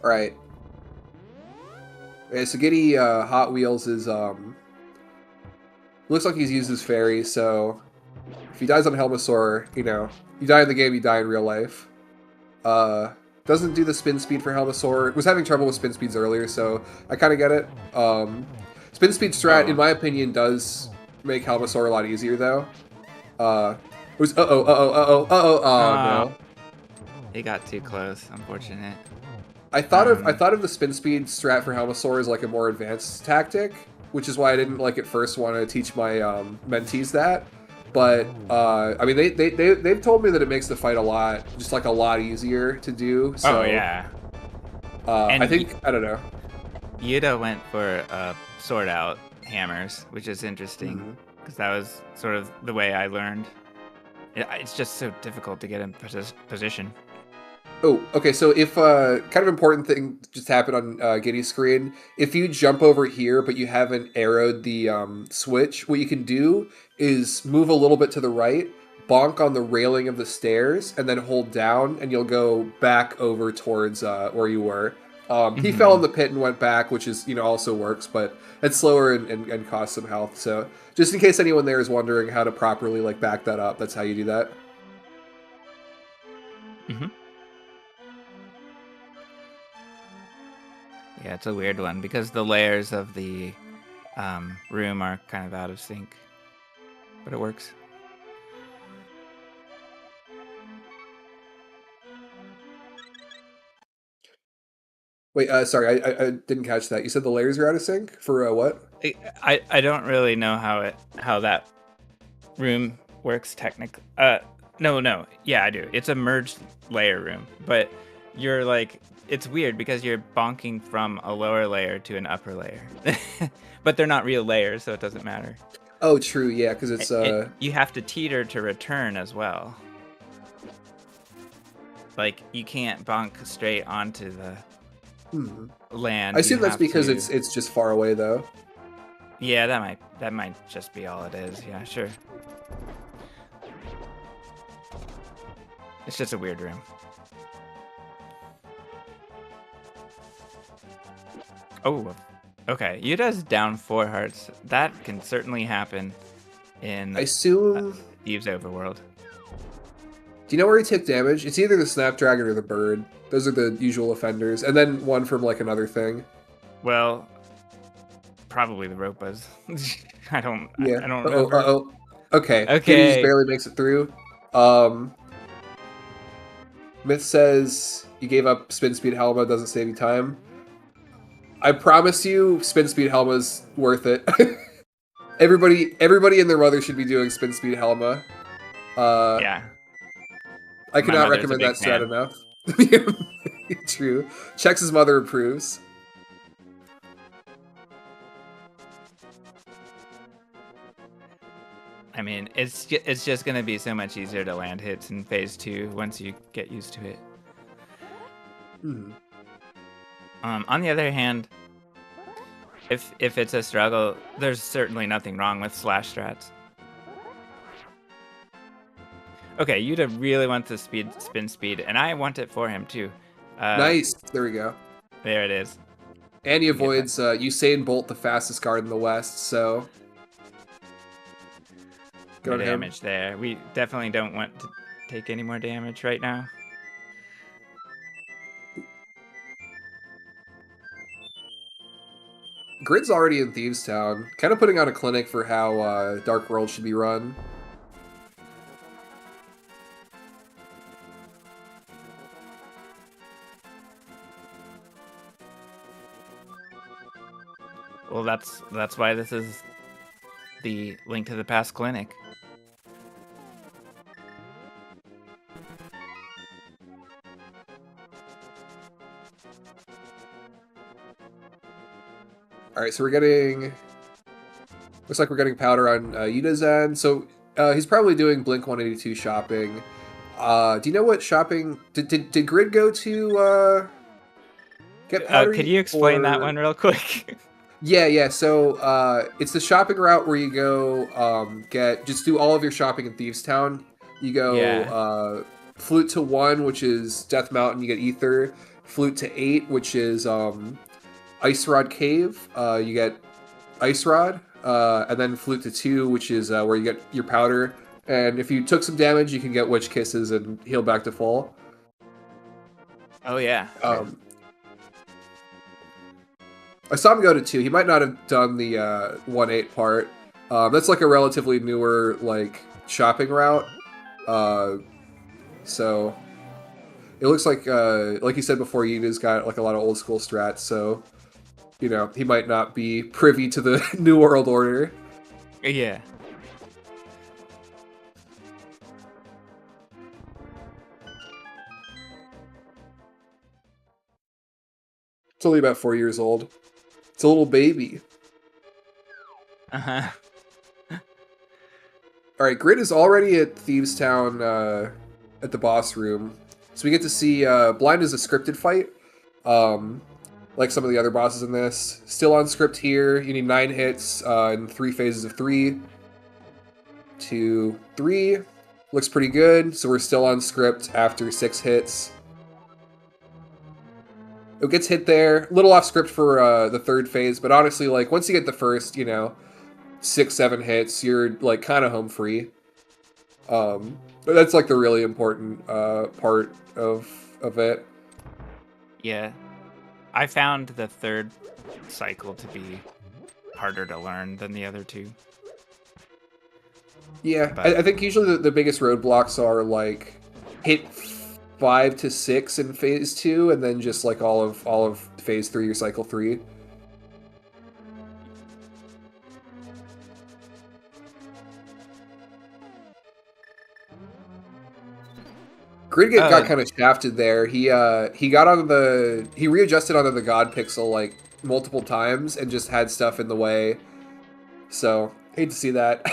All right. Okay, so Giddy Hot Wheels is looks like he's used his fairy. So if he dies on Helmasaur, you know, you die in the game, you die in real life. Doesn't do the spin speed for Helmasaur. Was having trouble with spin speeds earlier, so I kind of get it. Spin speed strat, in my opinion, does make Helmasaur a lot easier though. It was oh no. He got too close. Unfortunate. I thought of the spin speed strat for Helmasaur as like a more advanced tactic, which is why I didn't like at first want to teach my mentees that. But I mean, they've told me that it makes the fight a lot easier to do. So, oh yeah. I think I don't know. Yuta went for sword out hammers, which is interesting because that was sort of the way I learned. It's just so difficult to get in position. Oh, okay. So if kind of important thing just happened on Giddy's screen. If you jump over here, but you haven't arrowed the switch, what you can do is move a little bit to the right, bonk on the railing of the stairs, and then hold down, and you'll go back over towards where you were. He fell in the pit and went back, which is also works, but it's slower and costs some health. So just in case anyone there is wondering how to properly like back that up, that's how you do that. Yeah, it's a weird one because the layers of the room are kind of out of sync, but it works. Wait, sorry, I didn't catch that. You said the layers are out of sync for what? I don't really know how that room works technically. No, yeah, I do. It's a merged layer room, but you're like, it's weird because you're bonking from a lower layer to an upper layer, but they're not real layers, so it doesn't matter. Oh, true, yeah, because it's you have to teeter to return as well. Like you can't bonk straight onto the land. I assume that's because it's just far away though. Yeah, that might just be all it is. Yeah, sure. It's just a weird room. Oh, okay. Yuta's down 4 hearts. That can certainly happen in I assume Eve's Overworld. Do you know where he took damage? It's either the Snapdragon or the bird. Those are the usual offenders. And then one from like another thing. Well, probably the Ropas. I don't remember. Okay. Okay. Kitty just barely makes it through. Myth says you gave up Spin Speed Helma, doesn't save you time. I promise you, Spin Speed Helma's worth it. Everybody and their mother should be doing Spin Speed Helma. Yeah. I cannot recommend that strat enough. True. Checks his mother approves. I mean, it's just gonna be so much easier to land hits in phase 2 once you get used to it. On the other hand, if it's a struggle, there's certainly nothing wrong with slash strats. Okay, Yuta really wants the spin speed, and I want it for him too. Nice. There we go. There it is. And he avoids Usain Bolt, the fastest guard in the West, so... No damage there. We definitely don't want to take any more damage right now. Grid's already in Thieves Town, kind of putting out a clinic for how Dark World should be run. Well, that's why this is the Link to the Past clinic. All right, so we're getting. Looks like we're getting powder on Yuda's end. So he's probably doing Blink 182 shopping. Do you know what shopping did Grid go to get powder? Could you explain that one real quick? Yeah. So it's the shopping route where you go just do all of your shopping in Thieves Town. You go Flute to 1, which is Death Mountain. You get Ether. Flute to 8, which is Ice Rod Cave. You get Ice Rod. And then Flute to 2, which is where you get your powder. And if you took some damage, you can get Witch Kisses and heal back to full. Oh, yeah. I saw him go to 2. He might not have done the 1-8 part. That's like a relatively newer like shopping route. So it looks like you said before, Yuna's got like a lot of old school strats. So you know he might not be privy to the New World Order. Yeah. It's only about 4 years old. It's a little baby. Uh-huh. All right, Grid is already at Thieves Town at the boss room. So we get to see Blind is a scripted fight. Like some of the other bosses in this. Still on script here. You need 9 hits in 3 phases of 3. 2, 3. Looks pretty good. So we're still on script after 6 hits. It gets hit there. A little off script for the 3rd phase, but honestly, like once you get the first, 6, 7 hits, you're like kind of home free. But that's like the really important part of it. Yeah. I found the 3rd cycle to be harder to learn than the other 2. Yeah, But I think usually the biggest roadblocks are like hit 5 to 6 in phase 2, and then just like all of phase 3 or cycle 3. Grid got kind of shafted there. He got on he readjusted onto the God Pixel like multiple times and just had stuff in the way. So hate to see that.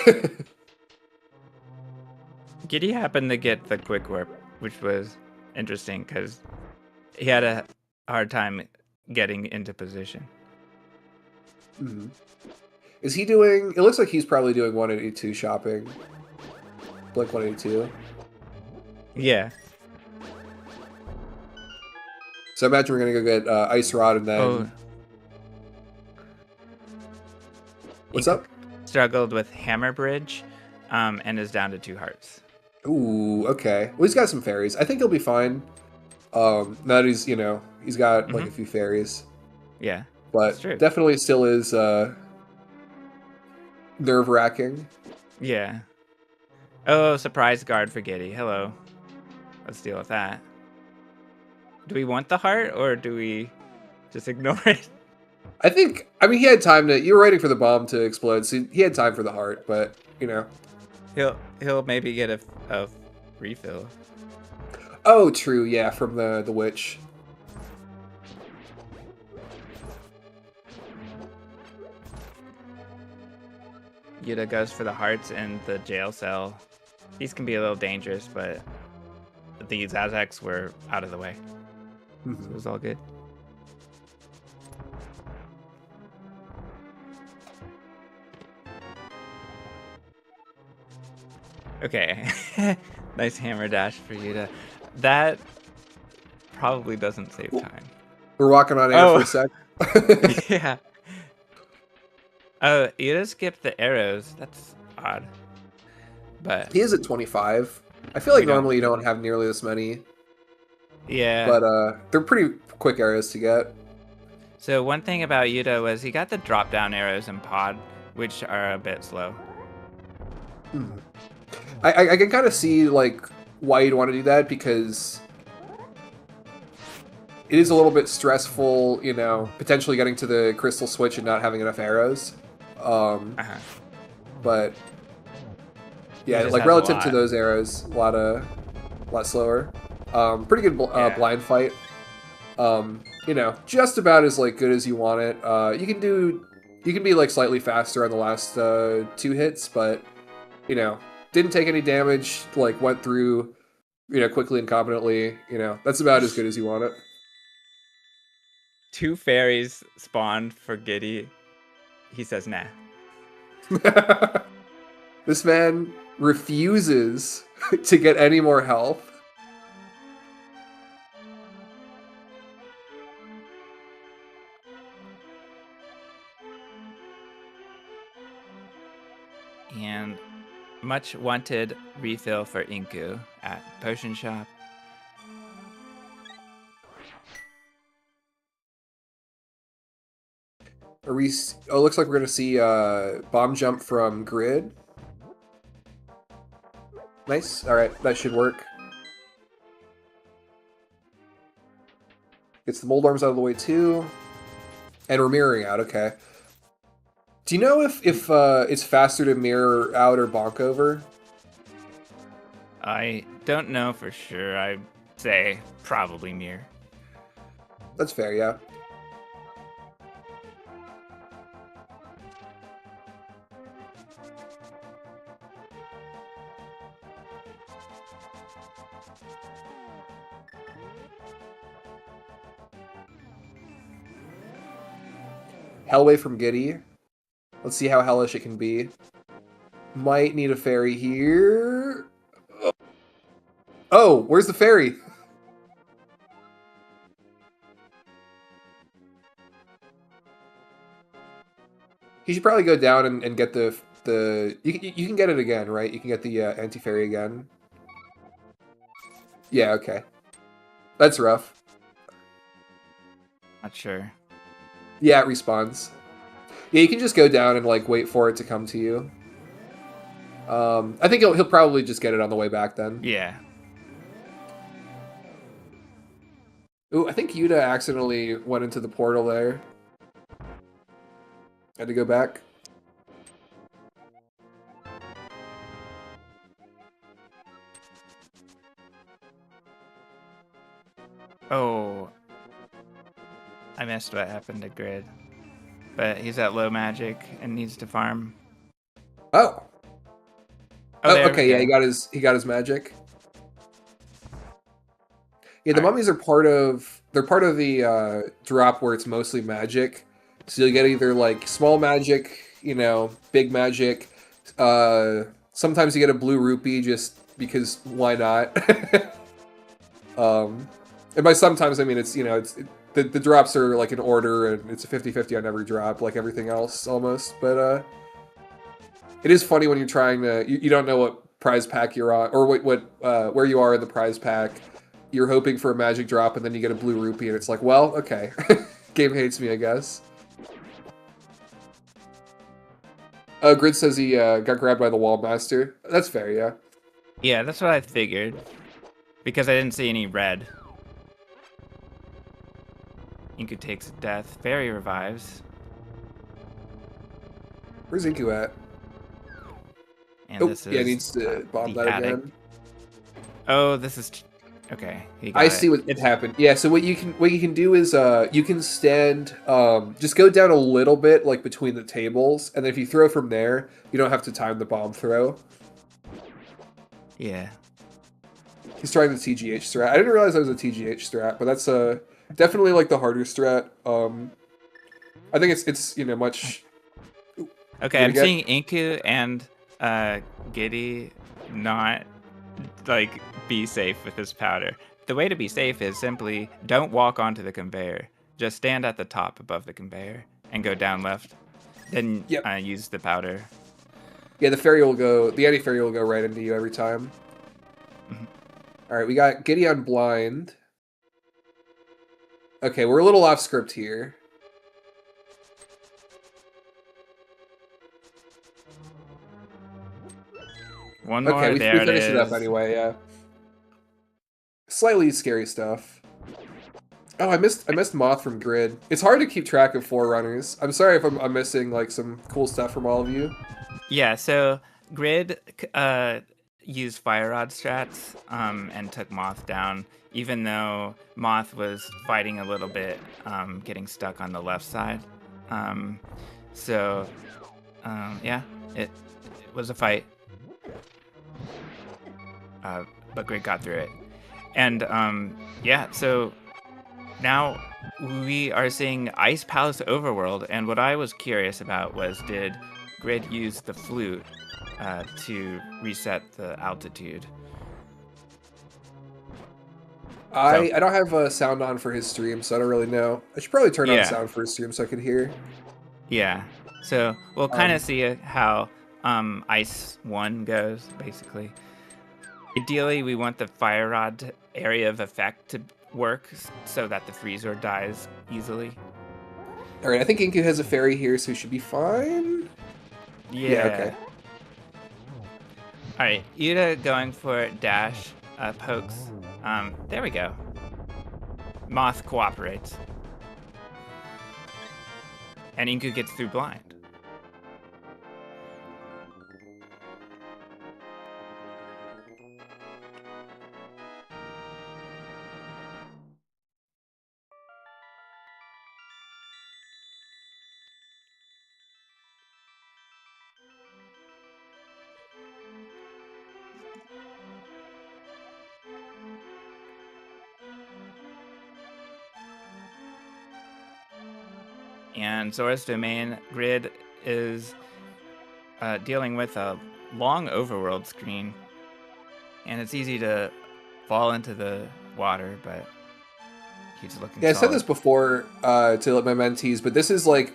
Giddy happened to get the quick warp, which was interesting because he had a hard time getting into position. Mm-hmm. Is he doing? It looks like he's probably doing 182 shopping. Blink 182. Yeah. So I imagine we're gonna go get Ice Rod and then. What's up? Struggled with Hammer Bridge, and is down to 2 hearts. Ooh, okay. Well, he's got some fairies. I think he'll be fine. Now that he's got like a few fairies. Yeah, but definitely still is nerve-wracking. Yeah. Oh, surprise guard for Giddy. Hello. Let's deal with that. Do we want the heart, or do we just ignore it? I mean, he had time to... You were waiting for the bomb to explode, so he had time for the heart, but, He'll maybe get a refill. Oh, true, yeah, from the witch. Yuda goes for the hearts in the jail cell. These can be a little dangerous, but the Zazacs were out of the way. So it was all good. Okay. Nice hammer dash for Yuda. That probably doesn't save time. We're walking on air for a sec. Yeah. Oh, Yuda skipped the arrows. That's odd. But he is at 25. I feel like normally you don't have nearly this many. Yeah. But they're pretty quick arrows to get. So one thing about Yuta was he got the drop down arrows in Pod, which are a bit slow. I can kind of see like why you'd want to do that, because it is a little bit stressful, you know, potentially getting to the crystal switch and not having enough arrows. But yeah, like relative to those arrows, a lot slower. Pretty good blind fight. You know, just about as like good as you want it. You can be like slightly faster on the last 2 hits, but you know, didn't take any damage. Like went through, you know, quickly and competently. You know, that's about as good as you want it. 2 fairies spawned for Giddy. He says nah. This man refuses to get any more health. And much wanted refill for Inku at Potion Shop. Oh, looks like we're gonna see bomb jump from Grid. Nice. All right, that should work. Gets the mold arms out of the way too, and we're mirroring out. Okay. Do you know if it's faster to mirror out or bonk over? I don't know for sure. I'd say probably mirror. That's fair, yeah. Hellway from Giddy. Let's see how hellish it can be. Might need a fairy here. Oh, where's the fairy? He should probably go down and get the you can get it again, right? You can get the anti-fairy again. Yeah, okay. That's rough. Not sure. Yeah, it respawns. Yeah, you can just go down and like wait for it to come to you. I think he'll probably just get it on the way back then. Yeah. Ooh, I think Yuta accidentally went into the portal there. Had to go back. Oh. I missed what happened to Grid. But he's at low magic and needs to farm. Oh. Oh, okay, yeah, he got his magic. Yeah, the mummies are part of the drop where it's mostly magic. So you'll get either like small magic, you know, big magic. Sometimes you get a blue rupee just because why not? And by sometimes I mean it's, you know, the drops are like in order and it's a 50-50 on every drop, like everything else almost. But it is funny when you're trying to you don't know what prize pack you're on or what where you are in the prize pack. You're hoping for a magic drop, and then you get a blue rupee, and it's like, well, okay. Game hates me, I guess. Grid says he got grabbed by the wall master. That's fair, yeah. Yeah, that's what I figured. Because I didn't see any red. Inku takes death. Fairy revives. Where's Inku at? And this is needs to bomb that attic. again. Oh, this is... Okay, I see what happened. Yeah, so what you can do is you can stand just go down a little bit like between the tables, and then if you throw from there, you don't have to time the bomb throw. Yeah. He's trying the TGH strat. I didn't realize that was a TGH strat, but that's definitely like the harder strat. I think it's you know much. Okay, I'm seeing Inku and Giddy not like be safe with this powder. The way to be safe is simply don't walk onto the conveyor. Just stand at the top above the conveyor and go down left. Then use the powder. Yeah, the anti-fairy will go right into you every time. Mm-hmm. All right, we got Giddy on blind. Okay, we're a little off script here. One Okay, more. we There it finished it up is. anyway. Yeah. Slightly scary stuff. Oh, I missed Moth from Grid. It's hard to keep track of Forerunners. I'm sorry if I'm missing like some cool stuff from all of you. Yeah, so Grid used Fire Rod strats and took Moth down, even though Moth was fighting a little bit, getting stuck on the left side. Yeah, it was a fight, but Grid got through it. And yeah, so now we are seeing Ice Palace Overworld, and what I was curious about was, did Grid use the flute to reset the altitude? I don't have sound on for his stream, so I don't really know. I should probably turn on Yeah. sound for his stream so I can hear. Yeah, so we'll kind of see how Ice 1 goes, basically. Ideally, we want the Fire Rod area of effect to work so that the Freezer dies easily. All right, I think Inku has a fairy here, so he should be fine. Yeah. Okay. All right, Yuta going for dash pokes. There we go. Moth cooperates. And Inku gets through blind. And Zora's Domain Grid is dealing with a long overworld screen, and it's easy to fall into the water, but he's looking Yeah, I said solid. this before to my mentees, but this is like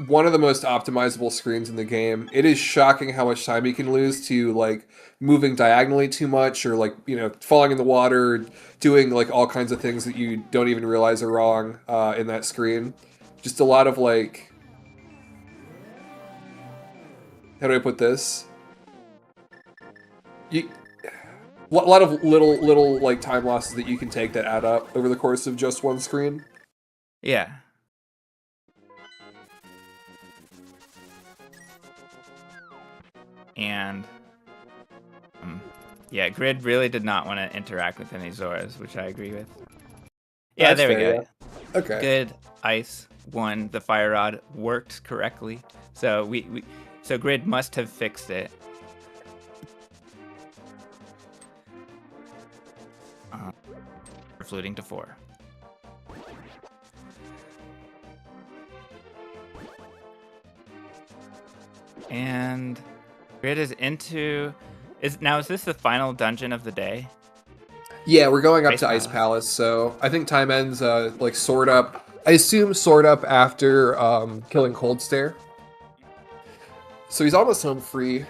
one of the most optimizable screens in the game. It is shocking how much time you can lose to like moving diagonally too much, or like falling in the water, doing like all kinds of things that you don't even realize are wrong in that screen. Just a lot of like, how do I put this? A lot of little like time losses that you can take that add up over the course of just one screen. Yeah. And yeah, Grid really did not want to interact with any Zoras, which I agree with. Yeah, That's there we fair, go. yeah. Okay. Good. Ice 1. The Fire Rod worked correctly. So so Grid must have fixed it. Fluting to 4. And Grid is into... Is this the final dungeon of the day? Yeah, we're going up Ice to Ice Palace. Palace, so I think time ends like Sword Up. I assume Sword Up after killing Cold Stare. So he's almost home free.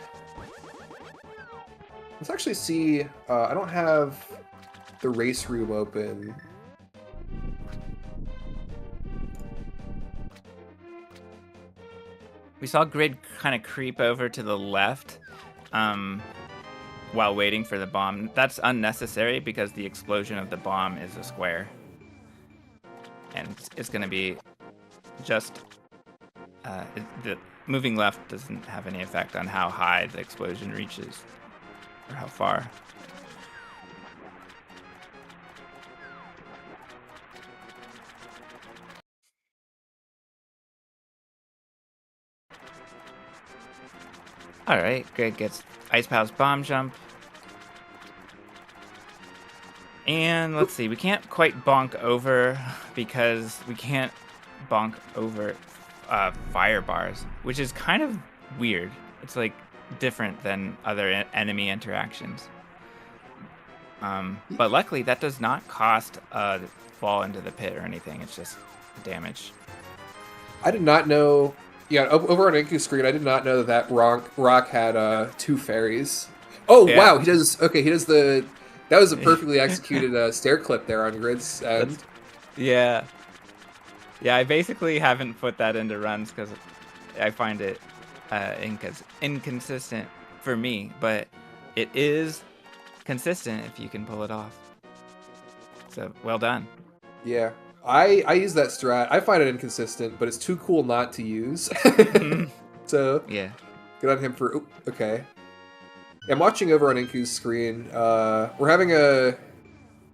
Let's actually see. I don't have the race room open. We saw Grid kind of creep over to the left while waiting for the bomb. That's unnecessary because the explosion of the bomb is a square. And it's going to be just... the moving left doesn't have any effect on how high the explosion reaches or how far. Alright, Grid gets Ice Palace bomb jump. And let's see, we can't quite bonk over because we can't bonk over fire bars, which is kind of weird. It's like different than other enemy interactions. But luckily that does not cost fall into the pit or anything. It's just damage. I did not know. Yeah, over on Inku's screen, I did not know that rock had 2 fairies. Oh Yeah. wow, he does. Okay, he does the. That was a perfectly executed stair clip there on Grid's end. Yeah. Yeah, I basically haven't put that into runs because I find it inconsistent for me. But it is consistent if you can pull it off. So well done. Yeah. I use that strat. I find it inconsistent, but it's too cool not to use. So Yeah. good on him for... Oop, okay. I'm watching over on Inku's screen. We're having a...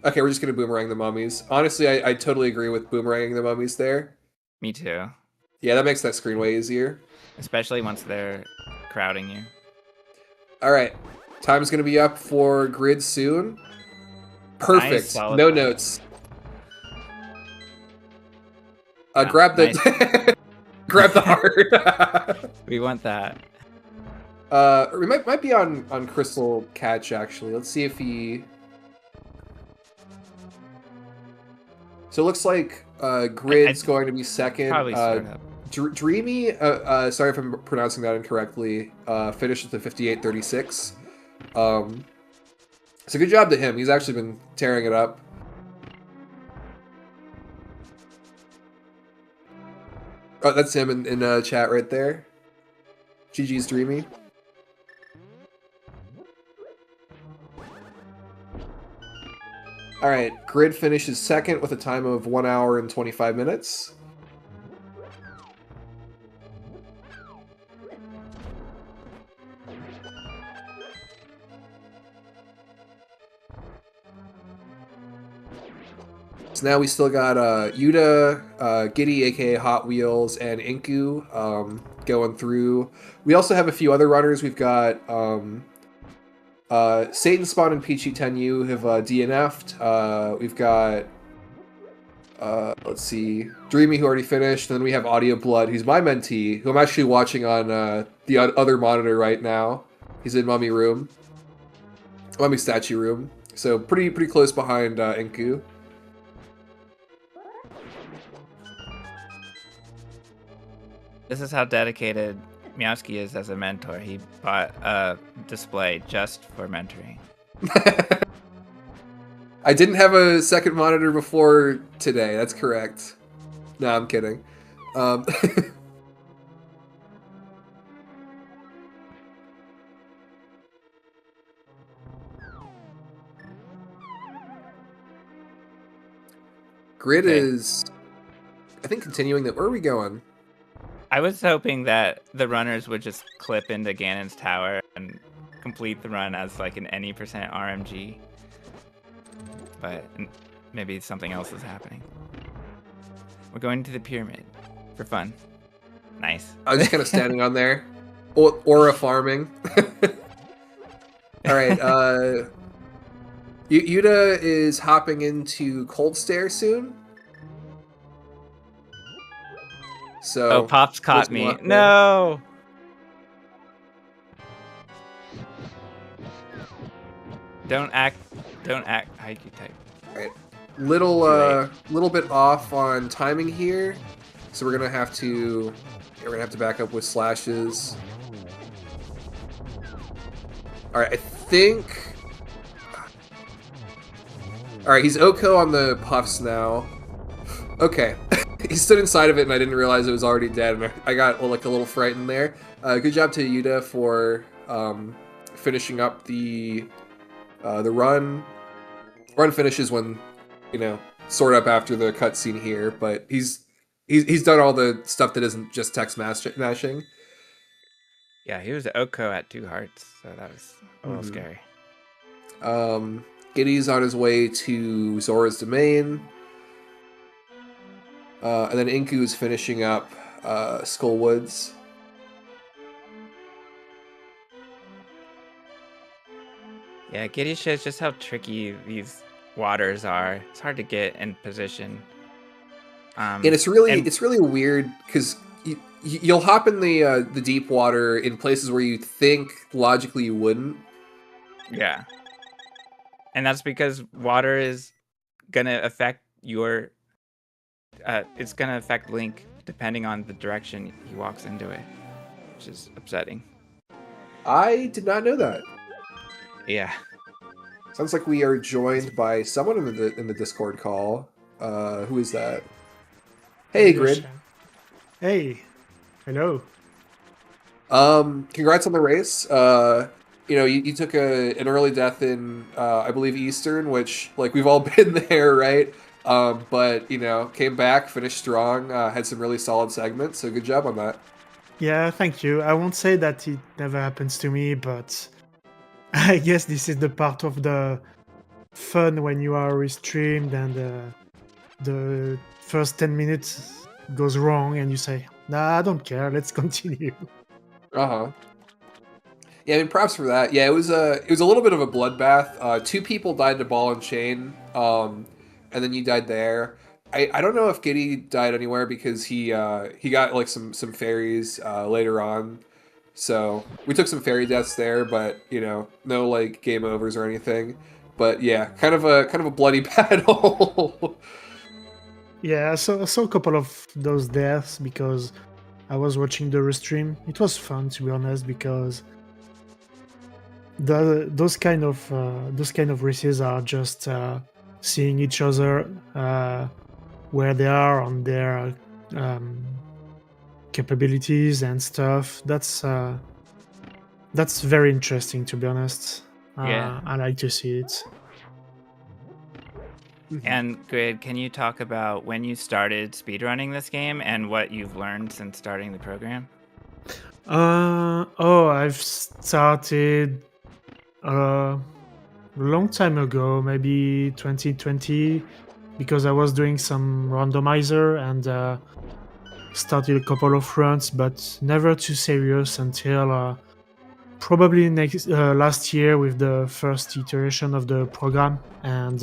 Okay, we're just going to boomerang the mummies. Honestly, I totally agree with boomeranging the mummies there. Me too. Yeah, that makes that screen way easier. Especially once they're crowding you. All right. Time's going to be up for grid soon. Perfect. Nice, solid No time. notes. Yeah, grab the... nice. grab the heart. We want that. We might be on Crystal Catch, actually. Let's see if he... So it looks like Grid's going to be second. Probably start up. Dreamy, sorry if I'm pronouncing that incorrectly, finished with a 58.36. So good job to him. He's actually been tearing it up. Oh, that's him in chat right there. GG's Dreamy. All right, Grid finishes second with a time of 1 hour and 25 minutes. So now we still got Yuta, Giddy, aka Hot Wheels, and Inku going through. We also have a few other runners. We've got Satan Spawn and Peachy Tenyu have DNF'd. We've got let's see, Dreamy, who already finished. And then we have Audio Blood, who's my mentee, who I'm actually watching on the other monitor right now. He's in Mummy Statue Room. So pretty close behind Inku. This is how dedicated Meowski is as a mentor. He bought a display just for mentoring. I didn't have a second monitor before today. That's correct. No, I'm kidding. Grid is, I think, continuing that. Where are we going? I was hoping that the runners would just clip into Ganon's tower and complete the run as like an any % RMG. But maybe something else is happening. We're going to the pyramid for fun. Nice. I was just kind of standing on there. Aura farming. All right. Yuta is hopping into Cold Stare soon. So, oh, Pops caught me. No! Don't act haiku type. Alright. Little bit off on timing here. So we're gonna have to back up with slashes. Alright, I think. Alright, he's Oko on the puffs now. Okay. He stood inside of it and I didn't realize it was already dead, and I got like a little frightened there. Good job to Yuta for finishing up the run. Run finishes when, sort up after the cutscene here, but he's done all the stuff that isn't just text mashing. Yeah, he was Oko at 2 hearts, so that was a little scary. Giddy's on his way to Zora's Domain. And then Inku's finishing up Skull Woods. Yeah, Giddy shows just how tricky these waters are. It's hard to get in position. And it's really weird because you'll hop in the deep water in places where you think logically you wouldn't. Yeah. And that's because water is gonna affect your it's gonna affect Link depending on the direction he walks into it, which is upsetting. I did not know that. Yeah. Sounds like we are joined by someone in the Discord call. Who is that? Hey, Grid. Hey. I know. Congrats on the race. you took an early death in I believe Eastern, which like we've all been there, right? But came back, finished strong, had some really solid segments. So good job on that. Yeah, thank you. I won't say that it never happens to me, but I guess this is the part of the fun when you are restreamed and the first 10 minutes goes wrong and you say, nah, I don't care, let's continue. Uh-huh. Yeah, I mean, props for that. Yeah, it was a little bit of a bloodbath. Two people died in a ball and chain, and then you died there. I don't know if Giddy died anywhere because he got like some fairies later on. So we took some fairy deaths there, but no like game overs or anything. But yeah, kind of a bloody battle. Yeah, I saw a couple of those deaths because I was watching the restream. It was fun, to be honest, because those kind of races are just seeing each other where they are on their capabilities and stuff. That's very interesting, to be honest. Yeah. I like to see it. And Grid, can you talk about when you started speedrunning this game and what you've learned since starting the program? I've started a long time ago, maybe 2020, because I was doing some randomizer and started a couple of runs, but never too serious until probably last year with the first iteration of the program, and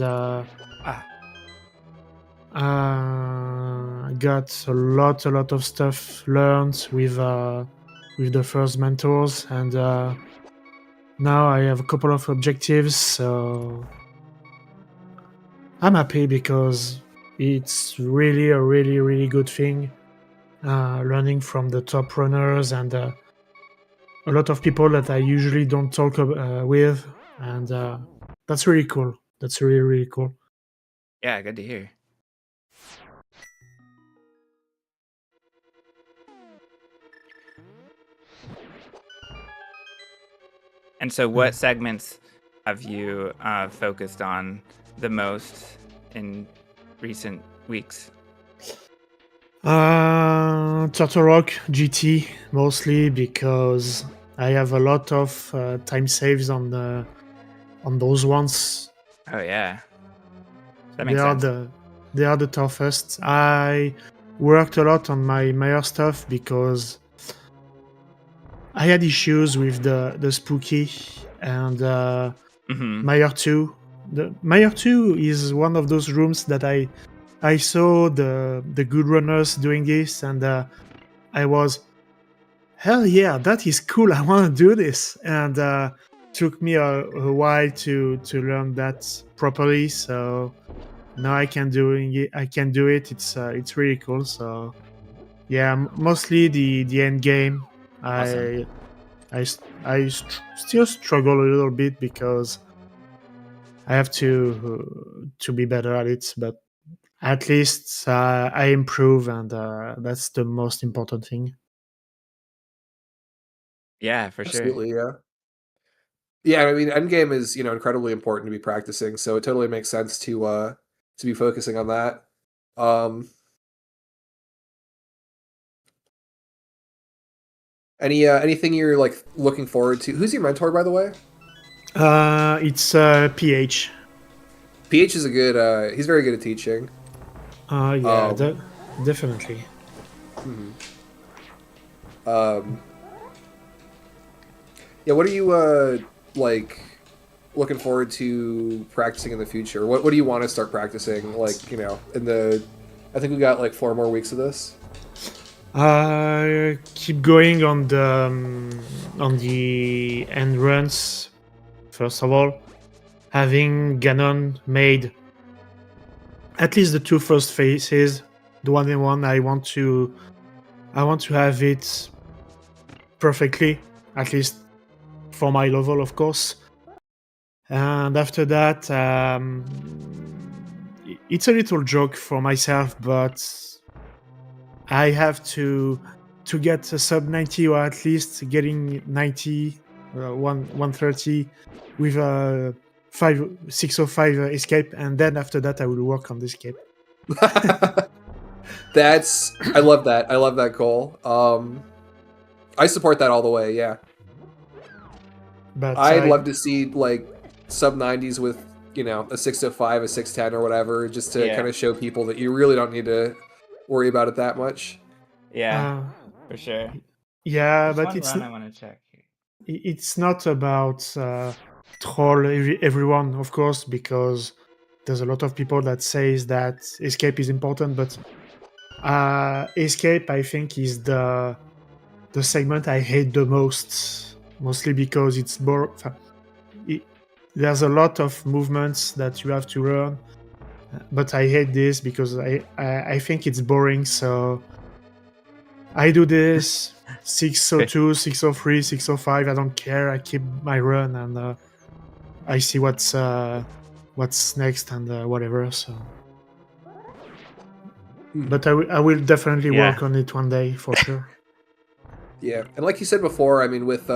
got a lot of stuff learned with the first mentors, and now I have a couple of objectives, so I'm happy because it's really a really good thing, learning from the top runners and a lot of people that I usually don't talk with, and that's really cool. That's really cool. Yeah, good to hear. And so what segments have you focused on the most in recent weeks? Turtle Rock GT mostly because I have a lot of time saves on those ones. Oh yeah, that makes sense. They are the toughest. I worked a lot on my Meyer stuff because I had issues with the spooky and Meyer 2. The Meyer 2 is one of those rooms that I saw the good runners doing this, and I was, hell yeah, that is cool. I want to do this, and took me a while to learn that properly. So now I can do it. It's really cool. So yeah, mostly the end game. Awesome. I still struggle a little bit because I have to be better at it, but at least I improve, and that's the most important thing. Yeah, for sure. Absolutely, yeah. Yeah, I mean, endgame is incredibly important to be practicing, so it totally makes sense to be focusing on that. Anything you're like looking forward to? Who's your mentor, by the way? It's PH. PH is a good. He's very good at teaching. Yeah, definitely. Yeah, what are you like looking forward to practicing in the future? What do you want to start practicing? Like I think we got like 4 more weeks of this. Keep going on the end runs. First of all, having Ganon made at least the 2 first phases, the 1-in-1, I want to have it perfectly, at least for my level, of course. And after that, it's a little joke for myself, but I have to get a sub 90, or at least getting 90 130 with a 605 escape, and then after that I will work on the escape. I love that. I love that goal. I support that all the way. Yeah, But I'd love to see like sub 90s with a 605, a 610 or whatever, just to kind of show people that you really don't need to worry about it that much. Yeah, for sure. Yeah, There's but one run I want to check. It's not about troll everyone, of course, because there's a lot of people that says that escape is important, but escape I think is the segment I hate the most, mostly because it's there's a lot of movements that you have to learn, but I hate this because I think it's boring. So I do this 602, 603, 605. I don't care. I keep my run and I see what's next and whatever. So, but I will definitely work on it one day for sure. Yeah, and like you said before, I mean, with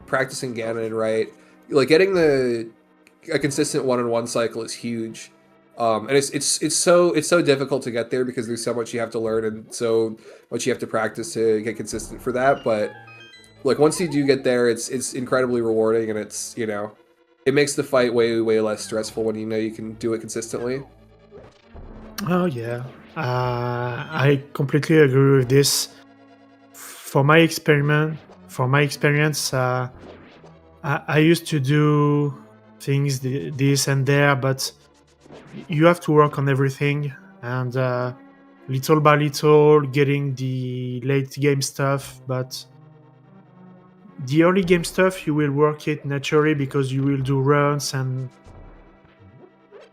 practicing Ganon, right? Like getting a consistent one-on-one cycle is huge, and it's so difficult to get there because there's so much you have to learn and so much you have to practice to get consistent for that. But like once you do get there, it's incredibly rewarding, and it's it makes the fight way less stressful when you can do it consistently. Oh yeah, I completely agree with this. For my experience, I used to do things this and there, but you have to work on everything, and little by little getting the late game stuff. But the early game stuff, you will work it naturally because you will do runs and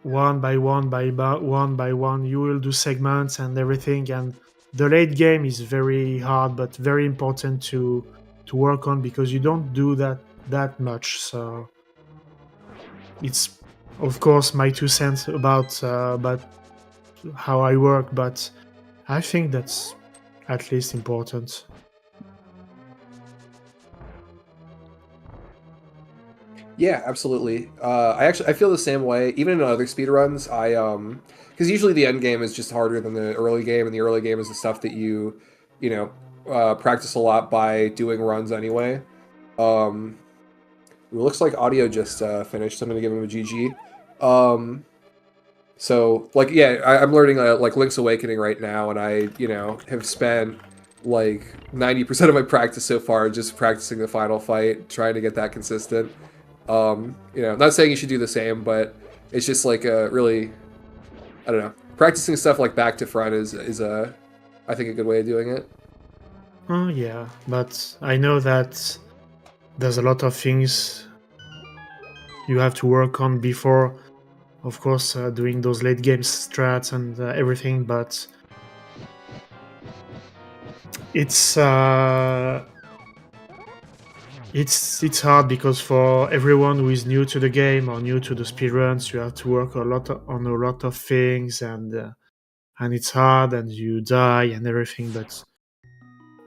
one by one you will do segments and everything, and the late game is very hard but very important to work on because you don't do that much. So it's of course my 2 cents about how I work, but I think that's at least important. Yeah, absolutely. I feel the same way. Even in other speedruns, because usually the end game is just harder than the early game, and the early game is the stuff that practice a lot by doing runs anyway. It looks like audio just finished. I'm gonna give him a GG. So like yeah, I'm learning like Link's Awakening right now, and I have spent like 90% of my practice so far just practicing the final fight, trying to get that consistent. Not saying you should do the same, but it's just like a really, I don't know, practicing stuff like back to front is I think a good way of doing it. Oh yeah, but I know that there's a lot of things you have to work on before, of course, doing those late game strats and everything, but it's hard because for everyone who is new to the game or new to the speedruns, you have to work on a lot of things, and it's hard and you die and everything. But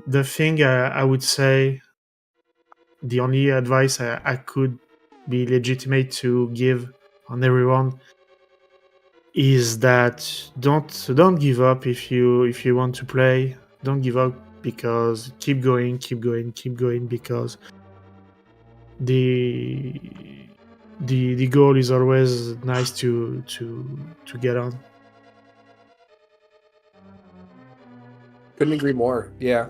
the thing I would say, the only advice I could be legitimate to give on everyone is that don't give up if you want to play. Don't give up, because keep going because the goal is always nice to get on. Couldn't agree more. Yeah.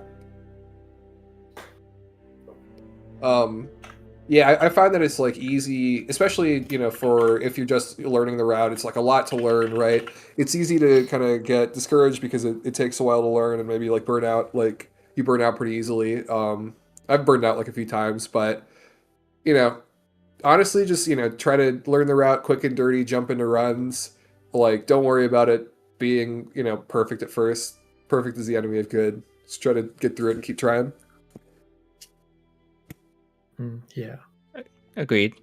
Yeah, I find that it's like easy, especially for if you're just learning the route. It's like a lot to learn, right? It's easy to kind of get discouraged because it takes a while to learn and maybe like burn out. Like you burn out pretty easily. I've burned out like a few times, but honestly, just try to learn the route quick and dirty, jump into runs. Like don't worry about it being perfect at first. Perfect is the enemy of good. Just try to get through it and keep trying. Yeah. Agreed.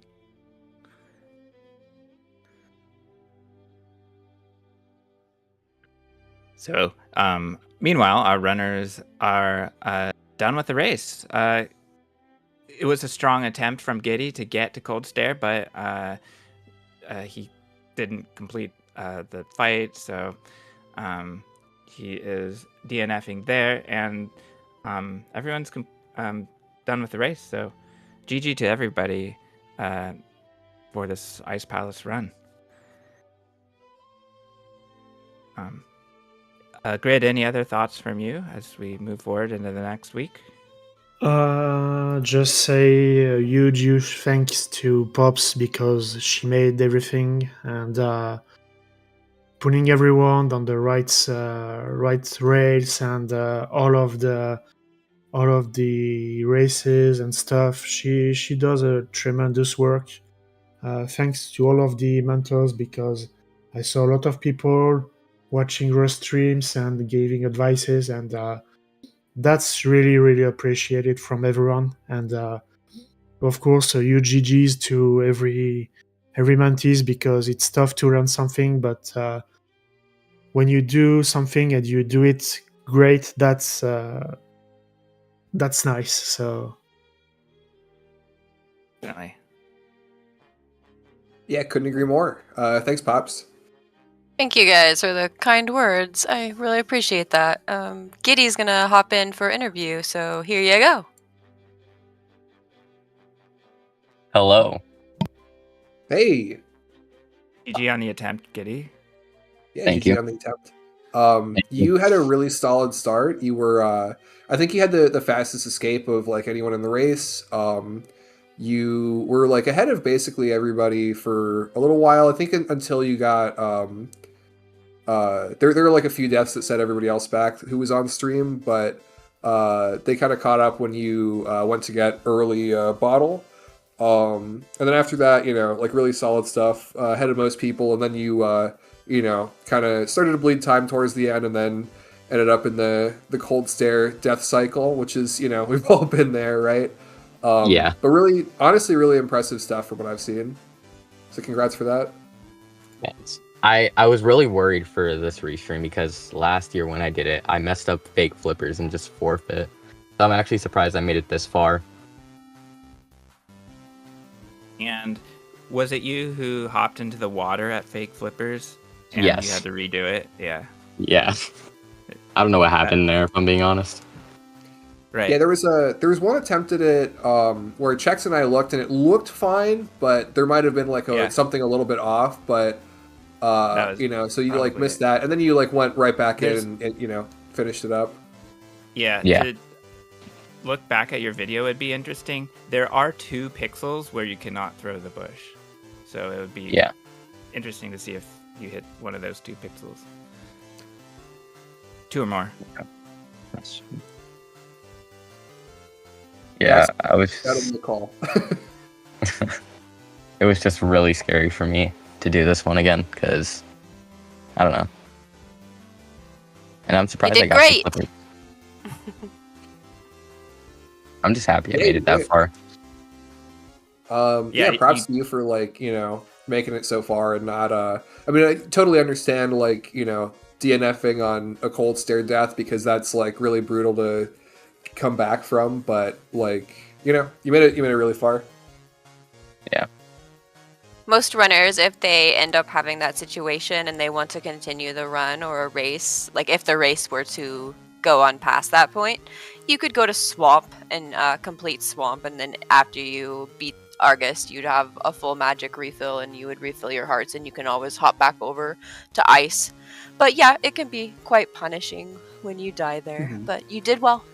So, meanwhile, our runners are done with the race. it was a strong attempt from Giddy to get to Cold Stare, but he didn't complete the fight, so he is DNFing there, and everyone's done with the race. So GG to everybody for this Ice Palace run. Grid, any other thoughts from you as we move forward into the next week? Just say a huge thanks to Pops because she made everything and putting everyone on the right rails and all of the races and stuff. She does a tremendous work. Thanks to all of the mentors because I saw a lot of people watching her streams and giving advices and that's really appreciated from everyone. And of course, a huge GGs to every mentees because it's tough to learn something, but when you do something and you do it great, that's nice. So Definitely. Yeah, couldn't agree more. Thanks, Pops. Thank you guys for the kind words. I really appreciate that. Giddy's gonna hop in for interview, so here you go. Hello. Hey. GG on the attempt, Giddy. Yeah, Thank GG you. on the attempt. You had a really solid start. You were, I think you had the fastest escape of like anyone in the race. You were like ahead of basically everybody for a little while. I think until you got, there were like a few deaths that set everybody else back who was on stream, but they kind of caught up when you went to get early bottle. And then after that, like really solid stuff ahead of most people, and then you kind of started to bleed time towards the end, and then ended up in the Cold Stare death cycle, which is we've all been there, right? Yeah. But really, honestly, really impressive stuff from what I've seen. So congrats for that. Thanks. I was really worried for this restream because last year when I did it, I messed up fake flippers and just forfeit. So I'm actually surprised I made it this far. And was it you who hopped into the water at fake flippers? And Yes. you had to redo it? Yeah. Yeah. I don't know what happened there, if I'm being honest. Right. Yeah, there was one attempt at it where Chex and I looked, and it looked fine, but there might have been like something a little bit off, but so you like missed that, and then you like went right back in and finished it up. Yeah. To look back at your video would be interesting. There are 2 pixels where you cannot throw the bush, so it would be interesting to see if you hit one of those 2 pixels. 2 or more. Yeah, I was. That'll be a call. It was just really scary for me to do this one again because I don't know, and I'm surprised You I did got great. the flipper. I'm just happy I made it that far. Props to you for like making it so far and not. I mean, I totally understand like DNFing on a Cold Stare death because that's like really brutal to come back from, but like you made it really far. Yeah. Most runners, if they end up having that situation and they want to continue the run or a race, like if the race were to go on past that point, you could go to Swamp and complete Swamp, and then after you beat Argus, you'd have a full magic refill and you would refill your hearts, and you can always hop back over to Ice. But yeah, it can be quite punishing when you die there, but you did well.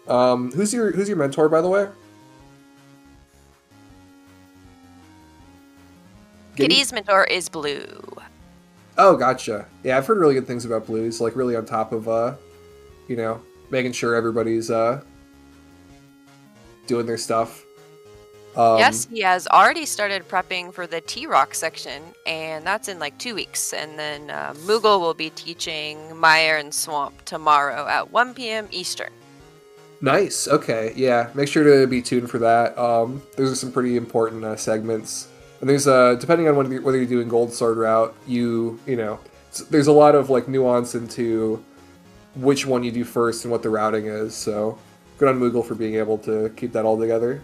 Who's your mentor, by the way? Giddy's mentor is Blue. Oh, gotcha. Yeah, I've heard really good things about Blue. He's like really on top of making sure everybody's doing their stuff. Yes, he has already started prepping for the T-Rock section, and that's in like 2 weeks. And then Moogle will be teaching Mire and Swamp tomorrow at 1 p.m. Eastern. Nice. Okay. Yeah. Make sure to be tuned for that. Those are some pretty important segments. And there's depending on whether you're doing Gold Sword route, there's a lot of like nuance into which one you do first and what the routing is. So good on Moogle for being able to keep that all together.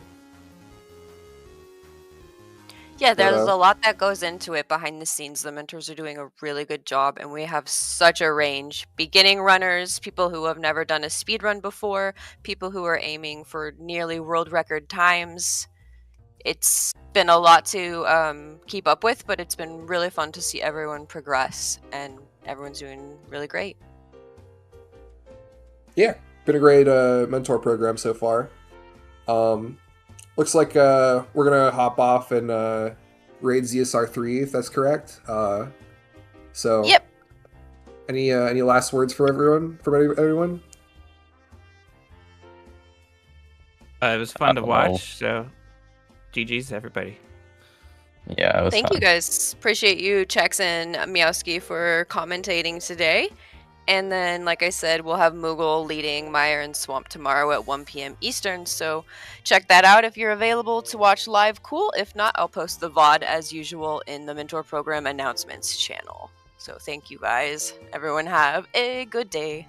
Yeah, there's But, a lot that goes into it behind the scenes. The mentors are doing a really good job, and we have such a range. Beginning runners, people who have never done a speed run before, people who are aiming for nearly world record times. It's been a lot to keep up with, but it's been really fun to see everyone progress, and everyone's doing really great. yeah, been a great mentor program so far. Looks like we're gonna hop off and raid ZSR3 if that's correct. So Yep. Any last words for everyone? Everyone? It was fun to Uh-oh. watch. So, GG's everybody. Yeah, it was Thank you fun. guys. Appreciate you, Chex and Meowski, for commentating today. And then, like I said, we'll have Moogle leading Mire and Swamp tomorrow at 1 p.m. Eastern. So check that out if you're available to watch live. Cool. If not, I'll post the VOD as usual in the Mentor Program announcements channel. So thank you guys. Everyone have a good day.